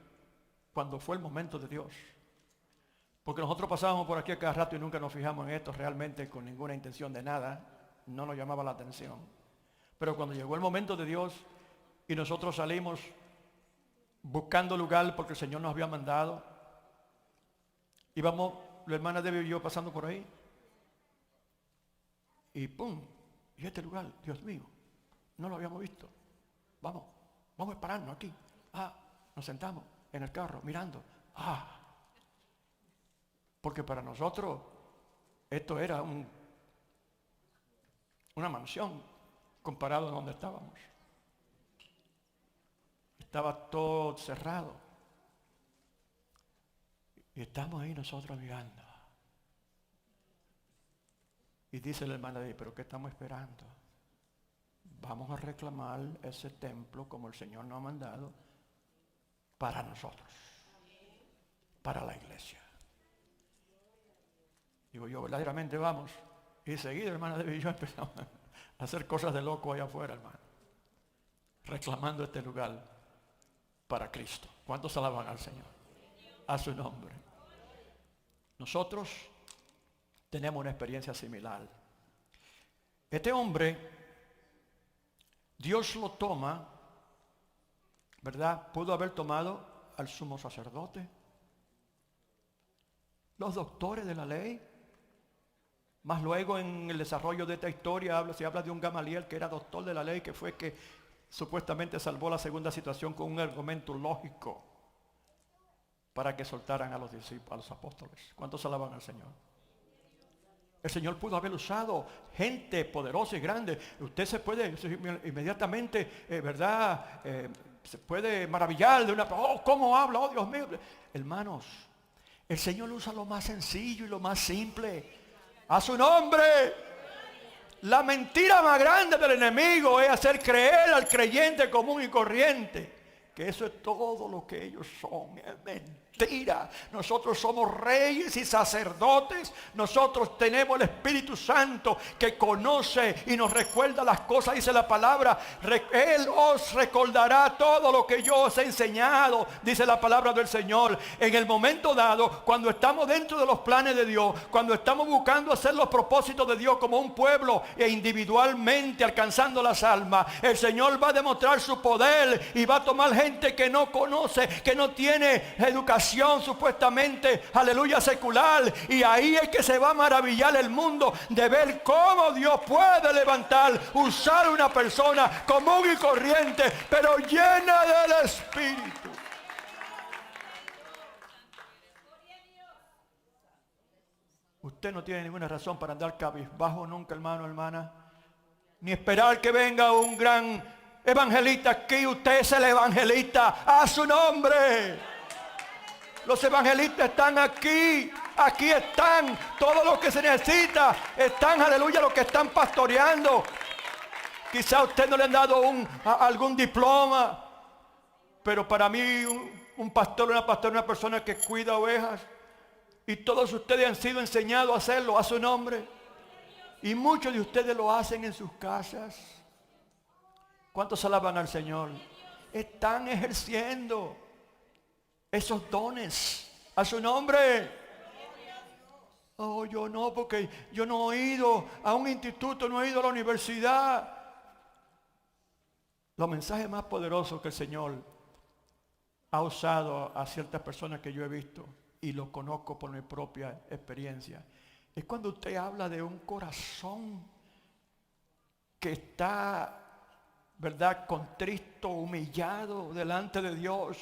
cuando fue el momento de Dios. Porque nosotros pasábamos por aquí a cada rato y nunca nos fijamos en esto realmente con ninguna intención de nada. No nos llamaba la atención. Pero cuando llegó el momento de Dios y nosotros salimos buscando lugar porque el Señor nos había mandado, íbamos, la hermana Debbie y yo pasando por ahí. Y pum, Y este lugar, Dios mío, no lo habíamos visto. Vamos a pararnos aquí. Nos sentamos en el carro mirando. Porque para nosotros esto era una mansión comparado a donde estábamos. Estaba todo cerrado. Y estamos ahí nosotros mirando. Y dice la hermana de, pero ¿qué estamos esperando? Vamos a reclamar ese templo como el Señor nos ha mandado para nosotros, para la iglesia. Digo yo, verdaderamente vamos. Y seguido, hermana de y yo empezamos a hacer cosas de loco allá afuera, hermano. Reclamando este lugar para Cristo. ¿Cuántos alaban al Señor? A su nombre. Nosotros tenemos una experiencia similar. Este hombre, Dios lo toma, ¿verdad? Pudo haber tomado al sumo sacerdote, los doctores de la ley. Más luego en el desarrollo de esta historia se habla de un Gamaliel que era doctor de la ley, que fue que supuestamente salvó la segunda situación con un argumento lógico para que soltaran a los discípulos, a los apóstoles. ¿Cuántos alaban al Señor? El Señor pudo haber usado gente poderosa y grande. Usted se puede inmediatamente, ¿verdad? Se puede maravillar de una... ¿cómo habla? Oh, Dios mío. Hermanos, el Señor usa lo más sencillo y lo más simple. A su nombre. La mentira más grande del enemigo es hacer creer al creyente común y corriente que eso es todo lo que ellos son. Es mentira. Nosotros somos reyes y sacerdotes. Nosotros tenemos el Espíritu Santo que conoce y nos recuerda las cosas. Dice la palabra, Él os recordará todo lo que yo os he enseñado. Dice la palabra del Señor. En el momento dado, cuando estamos dentro de los planes de Dios, cuando estamos buscando hacer los propósitos de Dios como un pueblo e individualmente alcanzando las almas, el Señor va a demostrar su poder y va a tomar gente que no conoce, que no tiene educación supuestamente, aleluya, secular, y ahí es que se va a maravillar el mundo de ver cómo Dios puede levantar, usar una persona común y corriente, pero llena del Espíritu. Usted no tiene ninguna razón para andar cabizbajo nunca, hermano, hermana, ni esperar que venga un gran evangelista aquí. Usted es el evangelista. A su nombre. Los evangelistas están aquí. Aquí están. Todo lo que se necesita. Están, aleluya, los que están pastoreando. Quizá a usted no le han dado algún diploma. Pero para mí un pastor, una pastora, una persona que cuida ovejas. Y todos ustedes han sido enseñados a hacerlo a su nombre. Y muchos de ustedes lo hacen en sus casas. ¿Cuántos alaban al Señor? Están ejerciendo esos dones a su nombre. Oh, yo no, porque yo no he ido a un instituto, no he ido a la universidad. Los mensajes más poderosos que el Señor ha usado a ciertas personas que yo he visto y lo conozco por mi propia experiencia, es cuando usted habla de un corazón que está, ¿verdad?, contrito, humillado delante de Dios,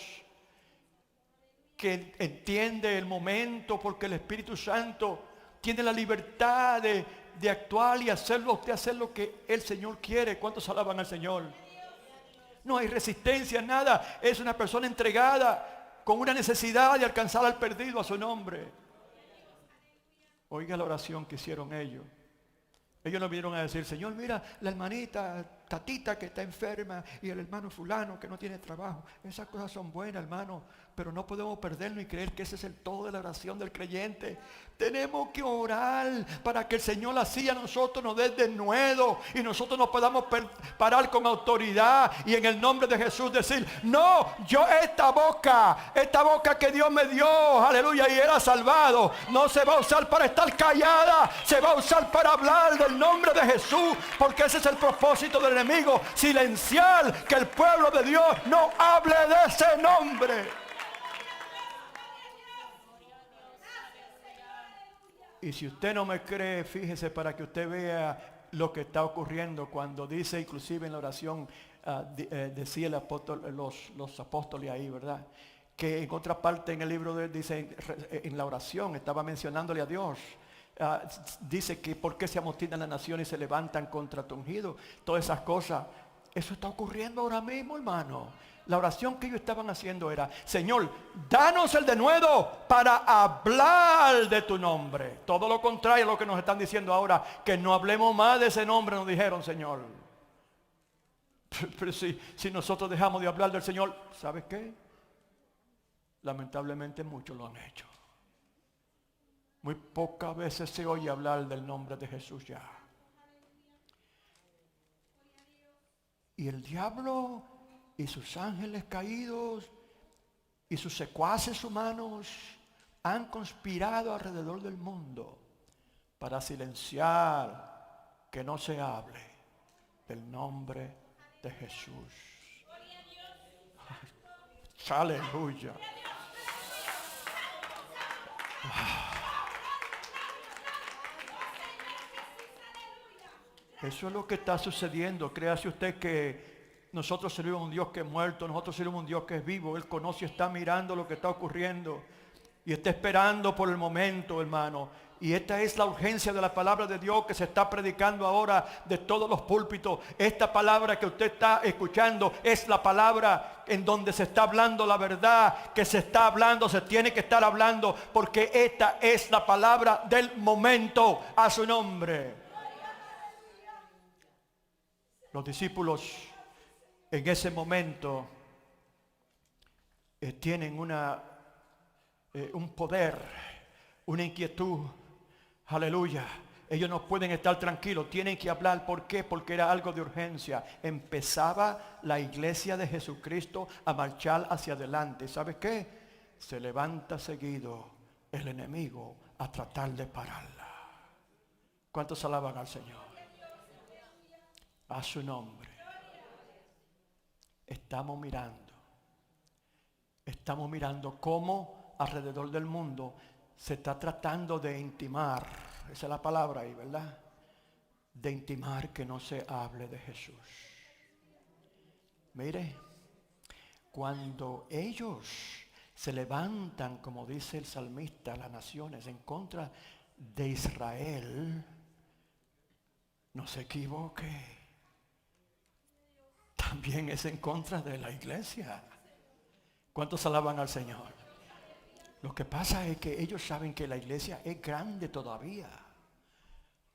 que entiende el momento porque el Espíritu Santo tiene la libertad de actuar y hacerlo, usted hacer lo que el Señor quiere. ¿Cuántos alaban al Señor? No hay resistencia, nada. Es una persona entregada con una necesidad de alcanzar al perdido a su nombre. Oiga la oración que hicieron ellos. Ellos no vinieron a decir, Señor, mira, la hermanita Tatita que está enferma y el hermano fulano que no tiene trabajo. Esas cosas son buenas, hermano, pero no podemos perdernos y creer que ese es el todo de la oración del creyente. Tenemos que orar para que el Señor así a nosotros nos dé de nuevo y nosotros nos podamos parar con autoridad y en el nombre de Jesús decir, no, yo esta boca que Dios me dio, aleluya, y era salvado, no se va a usar para estar callada, se va a usar para hablar del nombre de Jesús, porque ese es el propósito del enemigo, silenciar que el pueblo de Dios no hable de ese nombre. Y si usted no me cree, fíjese para que usted vea lo que está ocurriendo cuando dice, inclusive en la oración, decía el apóstol, los apóstoles ahí, ¿verdad? Que en otra parte en el libro dice, en la oración, estaba mencionándole a Dios. Dice que por qué se amotinan las naciones y se levantan contra tu ungido. Todas esas cosas. Eso está ocurriendo ahora mismo, hermano. La oración que ellos estaban haciendo era: Señor, danos el denuedo para hablar de tu nombre. Todo lo contrario a lo que nos están diciendo ahora, que no hablemos más de ese nombre, nos dijeron, Señor. Pero si nosotros dejamos de hablar del Señor, ¿sabes qué? Lamentablemente muchos lo han hecho. Muy pocas veces se oye hablar del nombre de Jesús ya. Y el diablo y sus ángeles caídos y sus secuaces humanos han conspirado alrededor del mundo para silenciar que no se hable del nombre de Jesús. Aleluya. Eso es lo que está sucediendo. Créase usted que nosotros servimos a un Dios que es muerto, nosotros servimos a un Dios que es vivo. Él conoce y está mirando lo que está ocurriendo y está esperando por el momento, hermano. Y esta es la urgencia de la palabra de Dios que se está predicando ahora de todos los púlpitos. Esta palabra que usted está escuchando es la palabra en donde se está hablando la verdad, que se está hablando, se tiene que estar hablando, porque esta es la palabra del momento, a su nombre. Los discípulos en ese momento tienen un poder, una inquietud. Aleluya. Ellos no pueden estar tranquilos, tienen que hablar. ¿Por qué? Porque era algo de urgencia. Empezaba la iglesia de Jesucristo a marchar hacia adelante. ¿Sabes qué? Se levanta seguido el enemigo a tratar de pararla. ¿Cuántos alaban al Señor? A su nombre. Estamos mirando cómo alrededor del mundo se está tratando de intimar, esa es la palabra ahí, ¿verdad? De intimar que no se hable de Jesús. Mire, cuando ellos se levantan, como dice el salmista, las naciones en contra de Israel, no se equivoque. También es en contra de la iglesia. ¿Cuántos alaban al Señor? Lo que pasa es que ellos saben que la iglesia es grande todavía.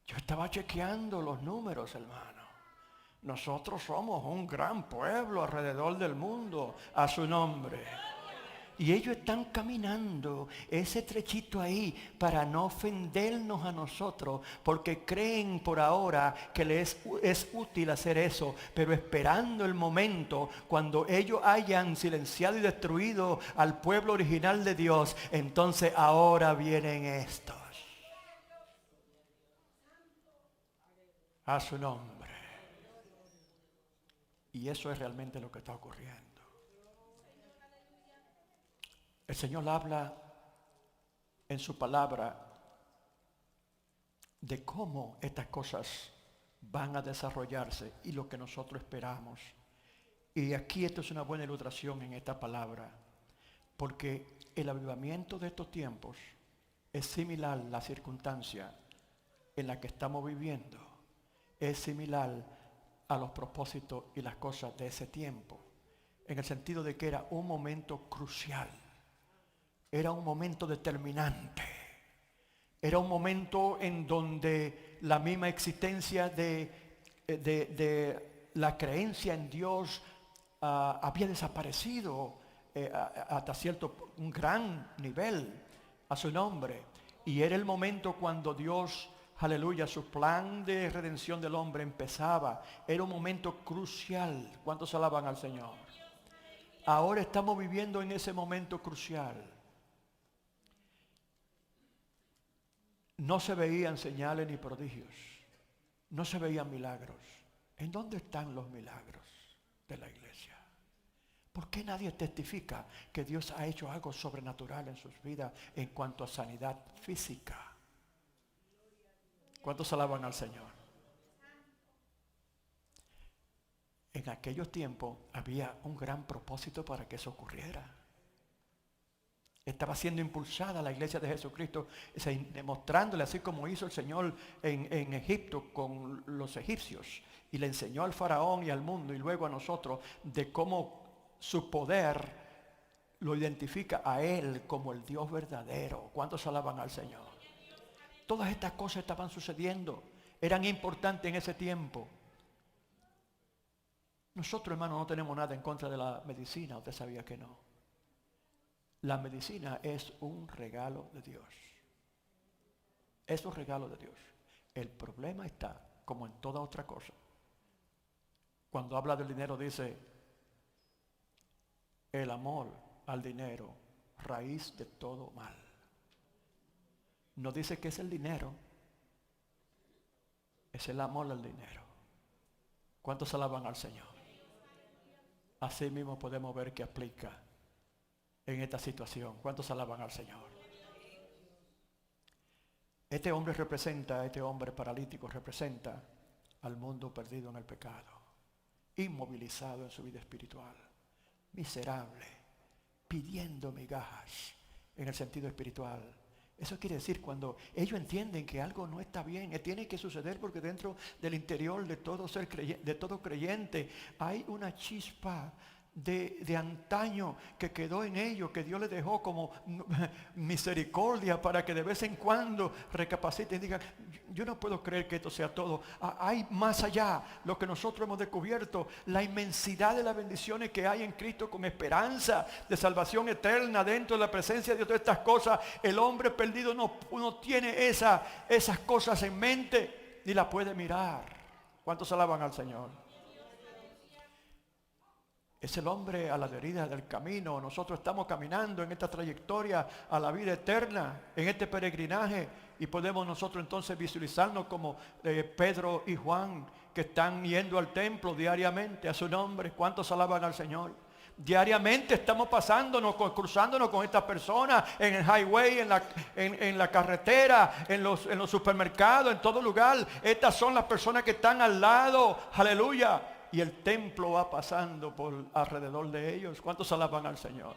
Yo estaba chequeando los números, hermano. Nosotros somos un gran pueblo alrededor del mundo, a su nombre. Y ellos están caminando ese trechito ahí para no ofendernos a nosotros, porque creen por ahora que les es útil hacer eso, pero esperando el momento cuando ellos hayan silenciado y destruido al pueblo original de Dios, entonces ahora vienen estos. A su nombre. Y eso es realmente lo que está ocurriendo. El Señor habla en su palabra de cómo estas cosas van a desarrollarse y lo que nosotros esperamos. Y aquí esto es una buena ilustración en esta palabra, porque el avivamiento de estos tiempos es similar a la circunstancia en la que estamos viviendo, es similar a los propósitos y las cosas de ese tiempo, en el sentido de que era un momento crucial. Era un momento determinante. Era un momento en donde la misma existencia de la creencia en Dios había desaparecido hasta cierto, un gran nivel, a su nombre. Y era el momento cuando Dios, aleluya, su plan de redención del hombre empezaba. Era un momento crucial. ¿Cuántos alaban al Señor? Ahora estamos viviendo en ese momento crucial. No se veían señales ni prodigios. No se veían milagros. ¿En dónde están los milagros de la iglesia? ¿Por qué nadie testifica que Dios ha hecho algo sobrenatural en sus vidas en cuanto a sanidad física? ¿Cuántos alaban al Señor? en aquellos tiempos había un gran propósito para que eso ocurriera. Estaba siendo impulsada la iglesia de Jesucristo, demostrándole, así como hizo el Señor en Egipto con los egipcios, y le enseñó al faraón y al mundo y luego a nosotros de cómo su poder lo identifica a Él como el Dios verdadero. ¿Cuántos alaban al Señor? Todas estas cosas estaban sucediendo, eran importantes en ese tiempo. Nosotros, hermanos, no tenemos nada en contra de la medicina, usted sabía que no. La medicina es un regalo de Dios. Es un regalo de Dios. El problema está, como en toda otra cosa. Cuando habla del dinero dice, el amor al dinero, raíz de todo mal. No dice que es el dinero, es el amor al dinero. ¿Cuántos alaban al Señor? Así mismo podemos ver que aplica en esta situación. ¿Cuántos alaban al Señor? Este hombre paralítico representa al mundo perdido en el pecado, inmovilizado en su vida espiritual, miserable, pidiendo migajas en el sentido espiritual. Eso quiere decir cuando ellos entienden que algo no está bien, tiene que suceder porque dentro del interior de todo creyente hay una chispa de antaño que quedó en ellos, que Dios les dejó como misericordia para que de vez en cuando recapaciten y digan, yo no puedo creer que esto sea todo. Hay más allá, lo que nosotros hemos descubierto, la inmensidad de las bendiciones que hay en Cristo con esperanza de salvación eterna dentro de la presencia de Dios. Todas estas cosas, el hombre perdido no tiene esas cosas en mente ni las puede mirar. ¿Cuántos alaban al Señor? Es el hombre a la deriva del camino. Nosotros estamos caminando en esta trayectoria a la vida eterna, en este peregrinaje, y podemos nosotros entonces visualizarnos como Pedro y Juan, que están yendo al templo diariamente a su nombre. ¿Cuántos alaban al Señor? Diariamente estamos cruzándonos con estas personas en el highway, en la carretera, en los supermercados, en todo lugar. Estas son las personas que están al lado. Aleluya. Y el templo va pasando por alrededor de ellos. ¿Cuántos alaban al Señor?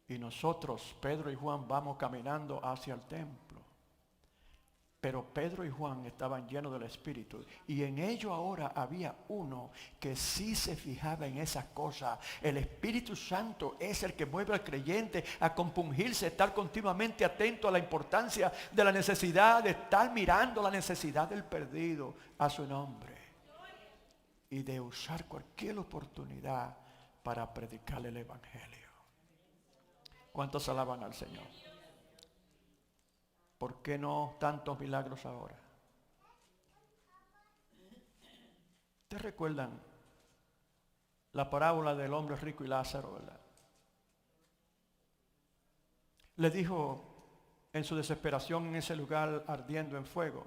Y nosotros, Pedro y Juan, vamos caminando hacia el templo. Pero Pedro y Juan estaban llenos del Espíritu. Y en ellos ahora había uno que sí se fijaba en esas cosas. El Espíritu Santo es el que mueve al creyente a compungirse, estar continuamente atento a la importancia de la necesidad, de estar mirando la necesidad del perdido a su nombre. Y de usar cualquier oportunidad para predicarle el Evangelio. ¿Cuántos alaban al Señor? ¿Por qué no tantos milagros ahora? ¿Ustedes recuerdan la parábola del hombre rico y Lázaro, verdad? Le dijo en su desesperación en ese lugar ardiendo en fuego,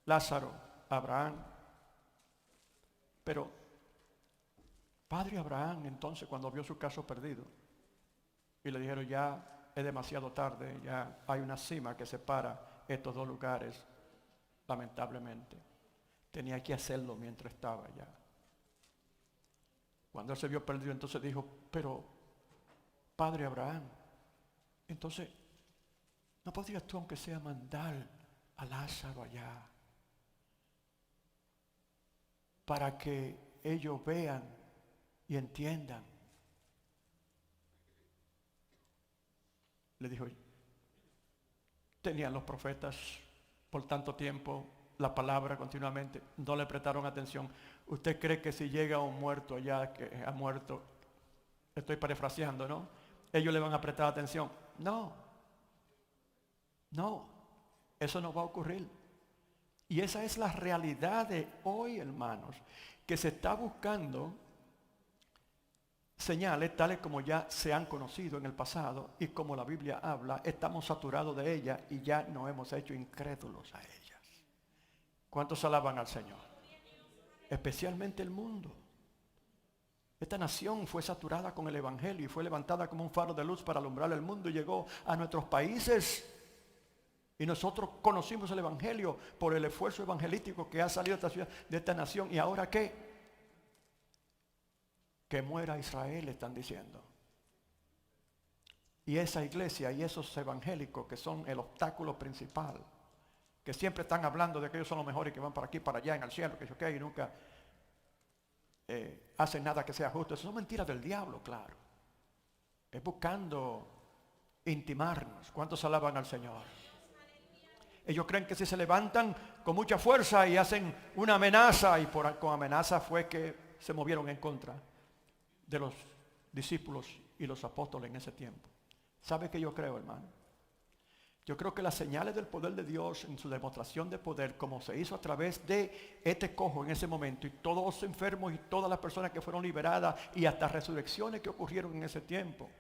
Lázaro, Abraham. Pero padre Abraham entonces, cuando vio su caso perdido y le dijeron, ya es demasiado tarde, ya hay una cima que separa estos dos lugares, lamentablemente tenía que hacerlo mientras estaba allá. Cuando él se vio perdido, entonces dijo, pero padre Abraham, entonces ¿no podrías tú aunque sea mandar a Lázaro allá para que ellos vean y entiendan? Le dijo, tenían los profetas por tanto tiempo la palabra continuamente, no le prestaron atención. ¿Usted cree que si llega un muerto allá que ha muerto, estoy parafraseando, ¿no? Ellos le van a prestar atención? No, eso no va a ocurrir. Y esa es la realidad de hoy, hermanos, que se está buscando señales tales como ya se han conocido en el pasado y como la Biblia habla, estamos saturados de ellas y ya nos hemos hecho incrédulos a ellas. ¿Cuántos alaban al Señor? Especialmente el mundo. Esta nación fue saturada con el Evangelio y fue levantada como un faro de luz para alumbrar el mundo y llegó a nuestros países. Y nosotros conocimos el Evangelio por el esfuerzo evangelístico que ha salido de esta ciudad, de esta nación. ¿Y ahora qué? Que muera Israel, están diciendo. Y esa iglesia y esos evangélicos que son el obstáculo principal, que siempre están hablando de que ellos son los mejores, que van para aquí, para allá, en el cielo, que yo qué, y nunca hacen nada que sea justo. Eso son mentiras del diablo, claro. Es buscando intimarnos. ¿Cuántos alaban al Señor? Ellos creen que si se levantan con mucha fuerza y hacen una amenaza, y con amenaza fue que se movieron en contra de los discípulos y los apóstoles en ese tiempo. ¿Sabe qué yo creo, hermano? Yo creo que las señales del poder de Dios en su demostración de poder, como se hizo a través de este cojo en ese momento, y todos los enfermos y todas las personas que fueron liberadas, y hasta resurrecciones que ocurrieron en ese tiempo,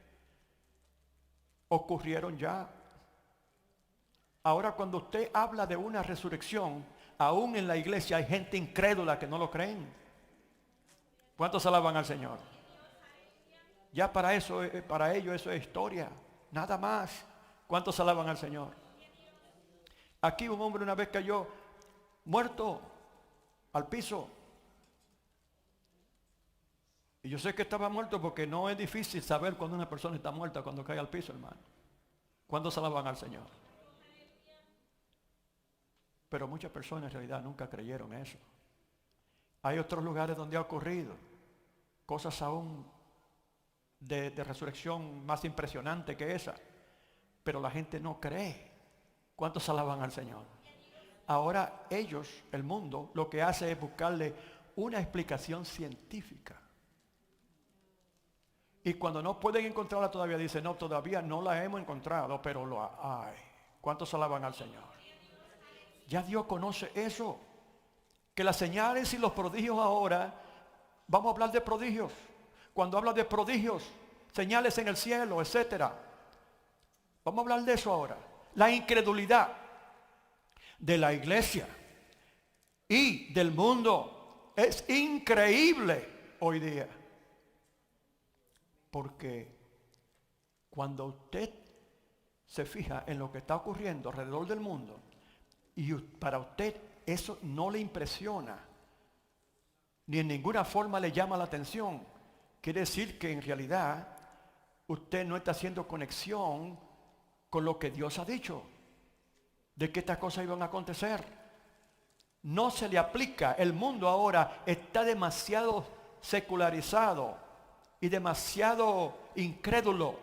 ocurrieron ya. Ahora, cuando usted habla de una resurrección, aún en la iglesia hay gente incrédula que no lo creen. ¿Cuántos alaban al Señor? Ya para ellos eso es historia, nada más. ¿Cuántos alaban al Señor? Aquí un hombre una vez cayó muerto al piso. Y yo sé que estaba muerto porque no es difícil saber cuando una persona está muerta cuando cae al piso, hermano. ¿Cuántos alaban al Señor? Pero muchas personas en realidad nunca creyeron eso. Hay otros lugares donde ha ocurrido cosas aún de resurrección más impresionante que esa, pero la gente no cree. ¿Cuántos alaban al Señor? Ahora ellos, el mundo, lo que hace es buscarle una explicación científica. Y cuando no pueden encontrarla todavía, dicen, no, todavía no la hemos encontrado, pero lo hay. ¿Cuántos alaban al Señor? Ya Dios conoce eso. Que las señales y los prodigios ahora, vamos a hablar de prodigios. Cuando habla de prodigios, señales en el cielo, etcétera. Vamos a hablar de eso ahora. La incredulidad de la iglesia y del mundo es increíble hoy día. Porque cuando usted se fija en lo que está ocurriendo alrededor del mundo, y para usted eso no le impresiona, ni en ninguna forma le llama la atención, quiere decir que en realidad usted no está haciendo conexión con lo que Dios ha dicho, de que estas cosas iban a acontecer. No se le aplica. El mundo ahora está demasiado secularizado y demasiado incrédulo.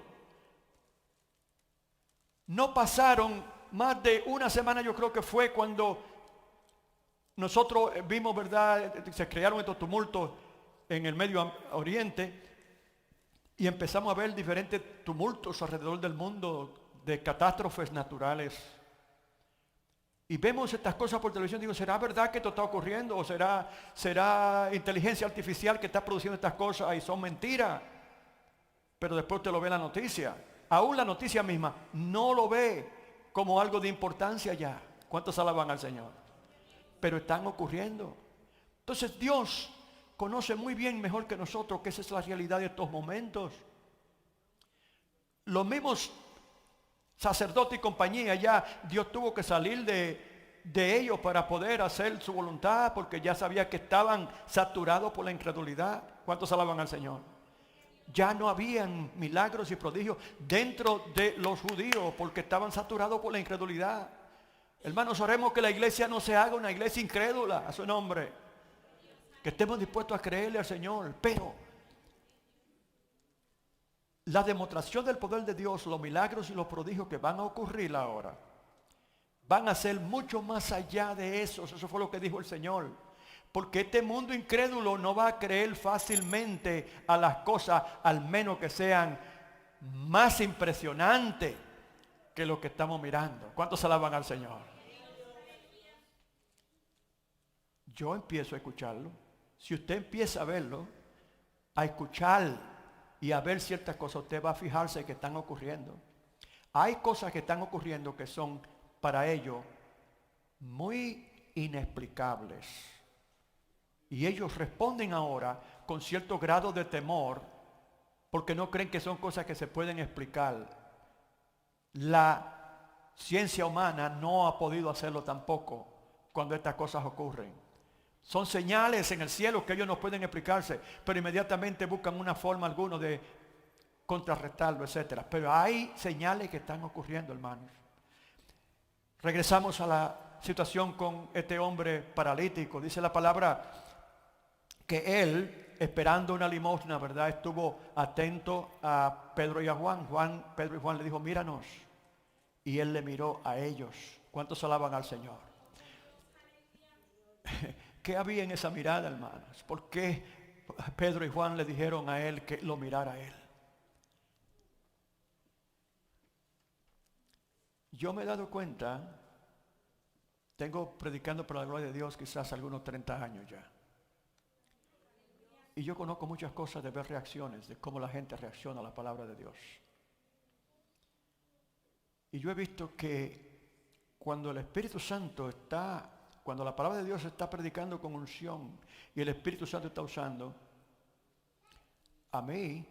No pasaron más de una semana, yo creo que fue cuando nosotros vimos, ¿verdad? Se crearon estos tumultos en el Medio Oriente y empezamos a ver diferentes tumultos alrededor del mundo de catástrofes naturales. Y vemos estas cosas por televisión. Digo, ¿será verdad que esto está ocurriendo? ¿O será inteligencia artificial que está produciendo estas cosas y son mentiras? Pero después usted lo ve en la noticia. Aún la noticia misma no lo ve como algo de importancia ya. ¿Cuántos alaban al Señor? Pero están ocurriendo. Entonces Dios conoce muy bien, mejor que nosotros, que esa es la realidad de estos momentos. Los mismos sacerdotes y compañía, ya Dios tuvo que salir de ellos para poder hacer su voluntad, porque ya sabía que estaban saturados por la incredulidad. ¿Cuántos alaban al Señor? Ya no habían milagros y prodigios dentro de los judíos porque estaban saturados por la incredulidad. Hermanos, oremos que la iglesia no se haga una iglesia incrédula a su nombre. Que estemos dispuestos a creerle al Señor. Pero la demostración del poder de Dios, los milagros y los prodigios que van a ocurrir ahora, van a ser mucho más allá de eso. Eso fue lo que dijo el Señor. Porque este mundo incrédulo no va a creer fácilmente a las cosas, al menos que sean más impresionantes que lo que estamos mirando. ¿Cuántos alaban al Señor? Yo empiezo a escucharlo. Si usted empieza a verlo, a escuchar y a ver ciertas cosas, usted va a fijarse que están ocurriendo. Hay cosas que están ocurriendo que son para ellos muy inexplicables. Y ellos responden ahora con cierto grado de temor porque no creen que son cosas que se pueden explicar. La ciencia humana no ha podido hacerlo tampoco cuando estas cosas ocurren. Son señales en el cielo que ellos no pueden explicarse, pero inmediatamente buscan una forma alguna de contrarrestarlo, etcétera. Pero hay señales que están ocurriendo, hermanos. Regresamos a la situación con este hombre paralítico. Dice la palabra que él, esperando una limosna, ¿verdad?, estuvo atento a Pedro y a Juan. Pedro y Juan le dijo, míranos. Y él le miró a ellos. ¿Cuántos alaban al Señor? ¿Qué había en esa mirada, hermanos? ¿Por qué Pedro y Juan le dijeron a él que lo mirara a él? Yo me he dado cuenta, tengo predicando por la gloria de Dios quizás algunos 30 años ya. Y yo conozco muchas cosas de ver reacciones, de cómo la gente reacciona a la palabra de Dios. Y yo he visto que cuando el Espíritu Santo está, cuando la palabra de Dios está predicando con unción y el Espíritu Santo está usando, a mí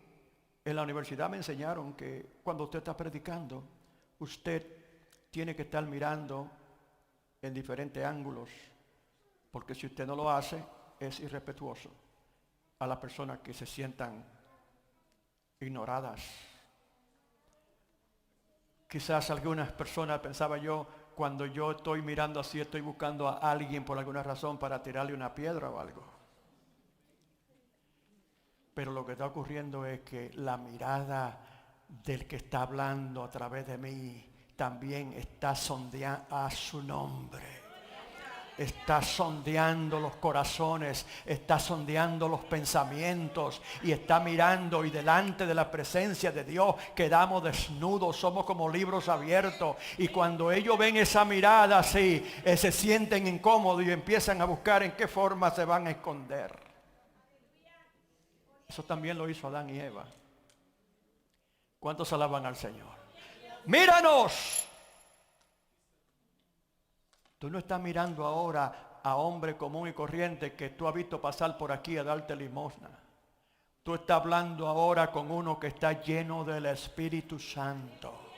en la universidad me enseñaron que cuando usted está predicando, usted tiene que estar mirando en diferentes ángulos, porque si usted no lo hace, es irrespetuoso a las personas que se sientan ignoradas. Quizás algunas personas, pensaba yo, cuando yo estoy mirando así, estoy buscando a alguien por alguna razón para tirarle una piedra o algo. Pero lo que está ocurriendo es que la mirada del que está hablando a través de mí también está sondeando a su nombre. Está sondeando los corazones, está sondeando los pensamientos y está mirando, y delante de la presencia de Dios quedamos desnudos, somos como libros abiertos, y cuando ellos ven esa mirada así, se sienten incómodos y empiezan a buscar en qué forma se van a esconder. Eso también lo hizo Adán y Eva. ¿Cuántos alaban al Señor? ¡Míranos! Tú no estás mirando ahora a hombre común y corriente que tú has visto pasar por aquí a darte limosna. Tú estás hablando ahora con uno que está lleno del Espíritu Santo.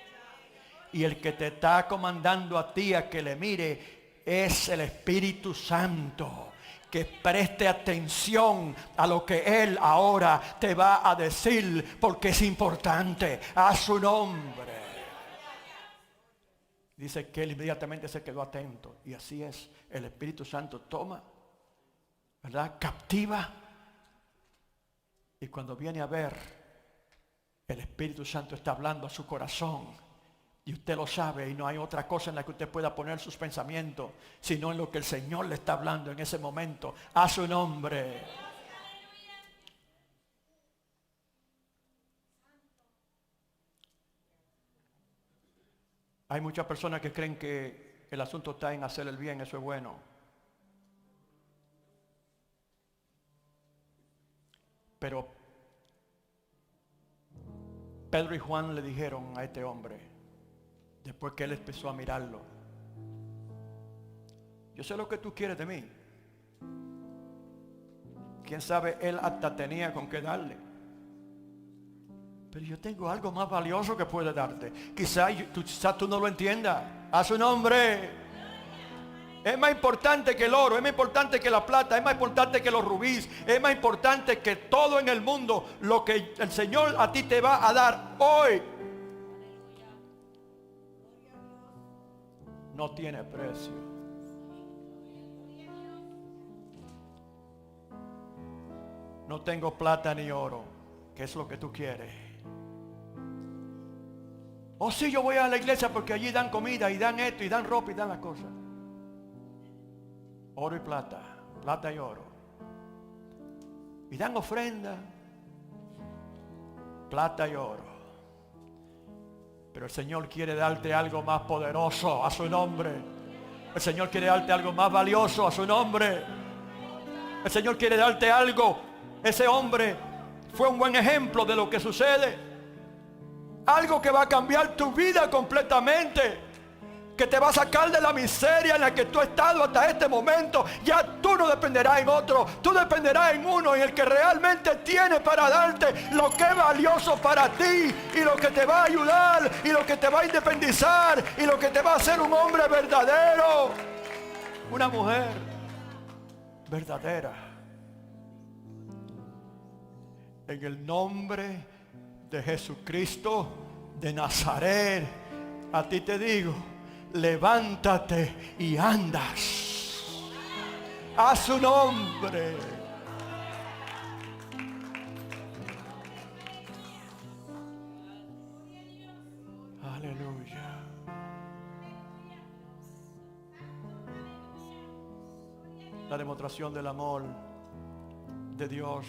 Y el que te está comandando a ti a que le mire es el Espíritu Santo. Que preste atención a lo que Él ahora te va a decir, porque es importante, a su nombre. Dice que él inmediatamente se quedó atento. Y así es, el Espíritu Santo toma, ¿verdad?, captiva. Y cuando viene a ver, el Espíritu Santo está hablando a su corazón. Y usted lo sabe, y no hay otra cosa en la que usted pueda poner sus pensamientos, sino en lo que el Señor le está hablando en ese momento, a su nombre. Hay muchas personas que creen que el asunto está en hacer el bien, eso es bueno. Pero Pedro y Juan le dijeron a este hombre, después que él empezó a mirarlo, yo sé lo que tú quieres de mí. Quién sabe, él hasta tenía con qué darle. Pero yo tengo algo más valioso que puedo darte. Quizás tú no lo entiendas. A su nombre. Es más importante que el oro, es más importante que la plata, es más importante que los rubíes, es más importante que todo en el mundo. Lo que el Señor a ti te va a dar hoy no tiene precio. No tengo plata ni oro, que es lo que tú quieres. Oh, sí, yo voy a la iglesia porque allí dan comida y dan esto y dan ropa y dan las cosas. Oro y plata, plata y oro. Y dan ofrenda, plata y oro. Pero el Señor quiere darte algo más poderoso, a su nombre. El Señor quiere darte algo más valioso, a su nombre. El Señor quiere darte algo. Ese hombre fue un buen ejemplo de lo que sucede. Algo que va a cambiar tu vida completamente. que te va a sacar de la miseria en la que tú has estado hasta este momento. Ya tú no dependerás en otro, tú dependerás en uno, en el que realmente tiene para darte lo que es valioso para ti, y lo que te va a ayudar, y lo que te va a independizar, y lo que te va a hacer un hombre verdadero, una mujer verdadera. En el nombre de Jesucristo de Nazaret, a ti te digo, levántate y andas a su nombre. Aleluya. La demostración del amor de Dios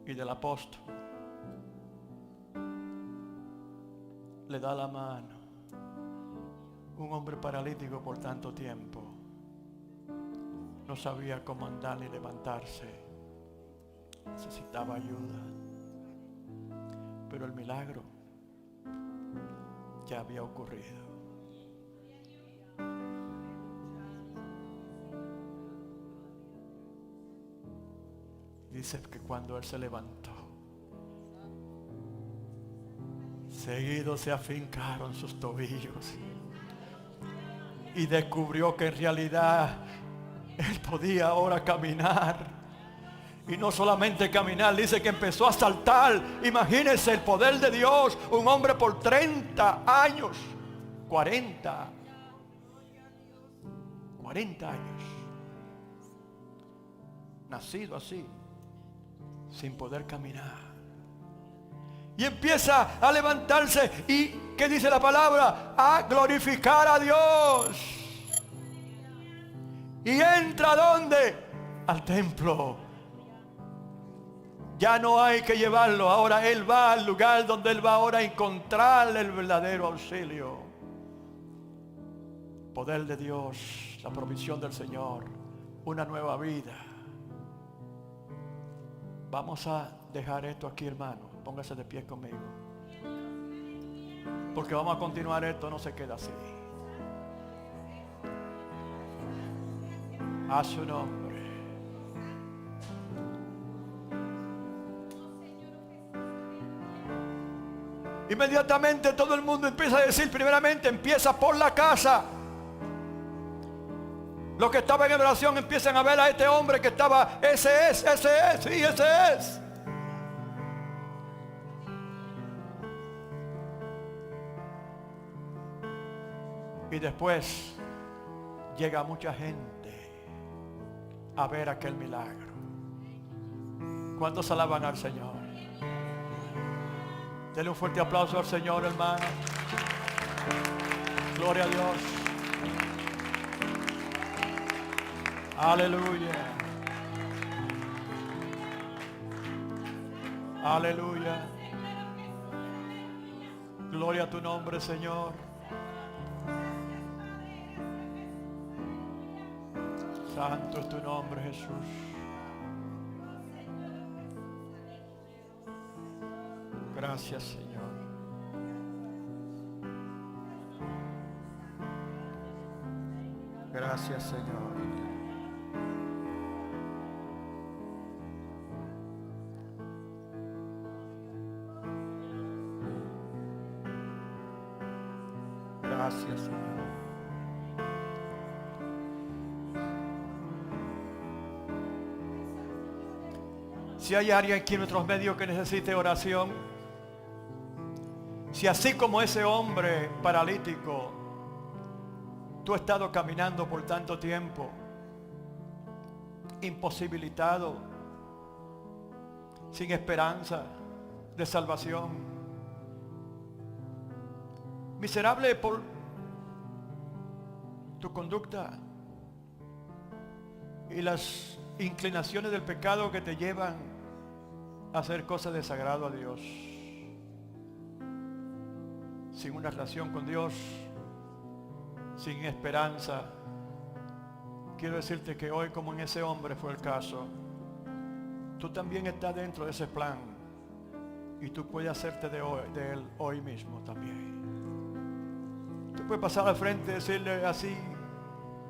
y del apóstol. Le da la mano. Un hombre paralítico por tanto tiempo. No sabía cómo andar ni levantarse. Necesitaba ayuda. Pero el milagro ya había ocurrido. Dice que cuando él se levantó, seguido se afincaron sus tobillos y descubrió que en realidad él podía ahora caminar. Y no solamente caminar, dice que empezó a saltar. Imagínense el poder de Dios. Un hombre por 30 años, 40 años, nacido así, sin poder caminar. Y empieza a levantarse y, ¿qué dice la palabra? A glorificar a Dios. Y entra, ¿dónde? Al templo. Ya no hay que llevarlo, ahora él va al lugar donde él va ahora a encontrar el verdadero auxilio. Poder de Dios, la provisión del Señor, una nueva vida. Vamos a dejar esto aquí, hermano. Póngase de pie conmigo, porque vamos a continuar. Esto no se queda así. A su nombre. Inmediatamente todo el mundo empieza a decir, primeramente empieza por la casa. Los que estaban en oración empiezan a ver a este hombre que estaba, ese es, sí, ese es. Y después llega mucha gente a ver aquel milagro. ¿Cuántos alaban al Señor? Denle un fuerte aplauso al Señor, hermano. Gloria a Dios. Aleluya. Aleluya. Gloria a tu nombre, Señor. Santo es tu nombre, Jesús. Gracias, Señor. Gracias, Señor. Gracias, Señor. Si hay alguien aquí en nuestros medios que necesite oración, si así como ese hombre paralítico, tú has estado caminando por tanto tiempo, imposibilitado, sin esperanza de salvación, miserable por tu conducta y las inclinaciones del pecado que te llevan a hacer cosas de desagrado a Dios, sin una relación con Dios, sin esperanza. Quiero decirte que hoy, como en ese hombre fue el caso, tú también estás dentro de ese plan y tú puedes hacerte de él hoy mismo también. Tú puedes pasar al frente y decirle así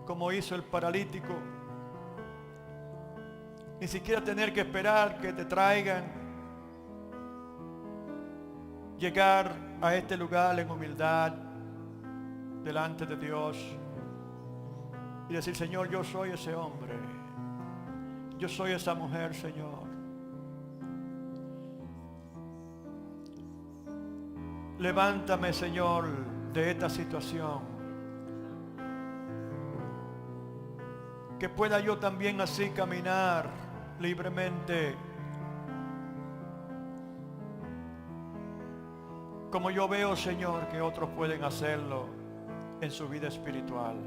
como hizo el paralítico. Ni siquiera tener que esperar que te traigan. Llegar a este lugar en humildad delante de Dios y decir: Señor, yo soy ese hombre, yo soy esa mujer, Señor. Levántame, Señor, de esta situación, que pueda yo también así caminar libremente, como yo veo, Señor, que otros pueden hacerlo en su vida espiritual.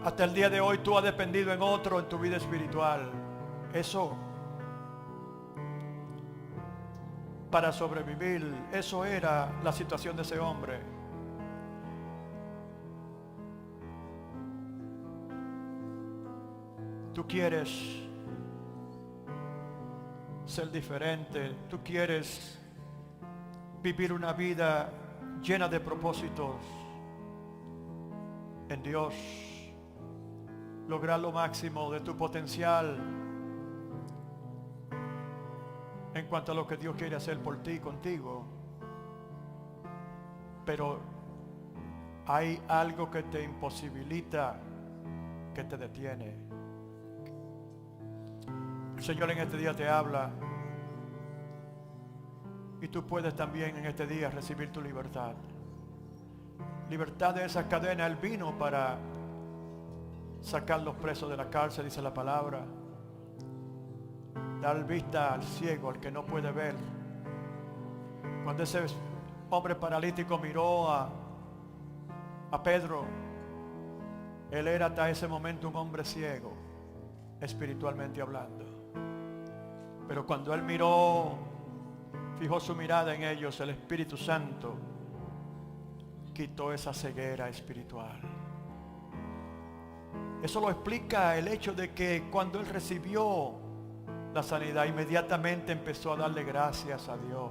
Hasta el día de hoy tú has dependido en otro en tu vida espiritual. Eso, para sobrevivir, eso era la situación de ese hombre. Tú quieres ser diferente, tú quieres vivir una vida llena de propósitos en Dios, lograr lo máximo de tu potencial en cuanto a lo que Dios quiere hacer por ti, contigo. Pero hay algo que te imposibilita, que te detiene. El Señor en este día te habla y tú puedes también en este día recibir tu libertad. Libertad de esas cadenas. Él vino para sacar los presos de la cárcel, dice la palabra. Dar vista al ciego, al que no puede ver. Cuando ese hombre paralítico miró a Pedro, él era hasta ese momento un hombre ciego, espiritualmente hablando. Pero cuando él miró, fijó su mirada en ellos, el Espíritu Santo quitó esa ceguera espiritual. Eso lo explica el hecho de que cuando él recibió la sanidad, inmediatamente empezó a darle gracias a Dios.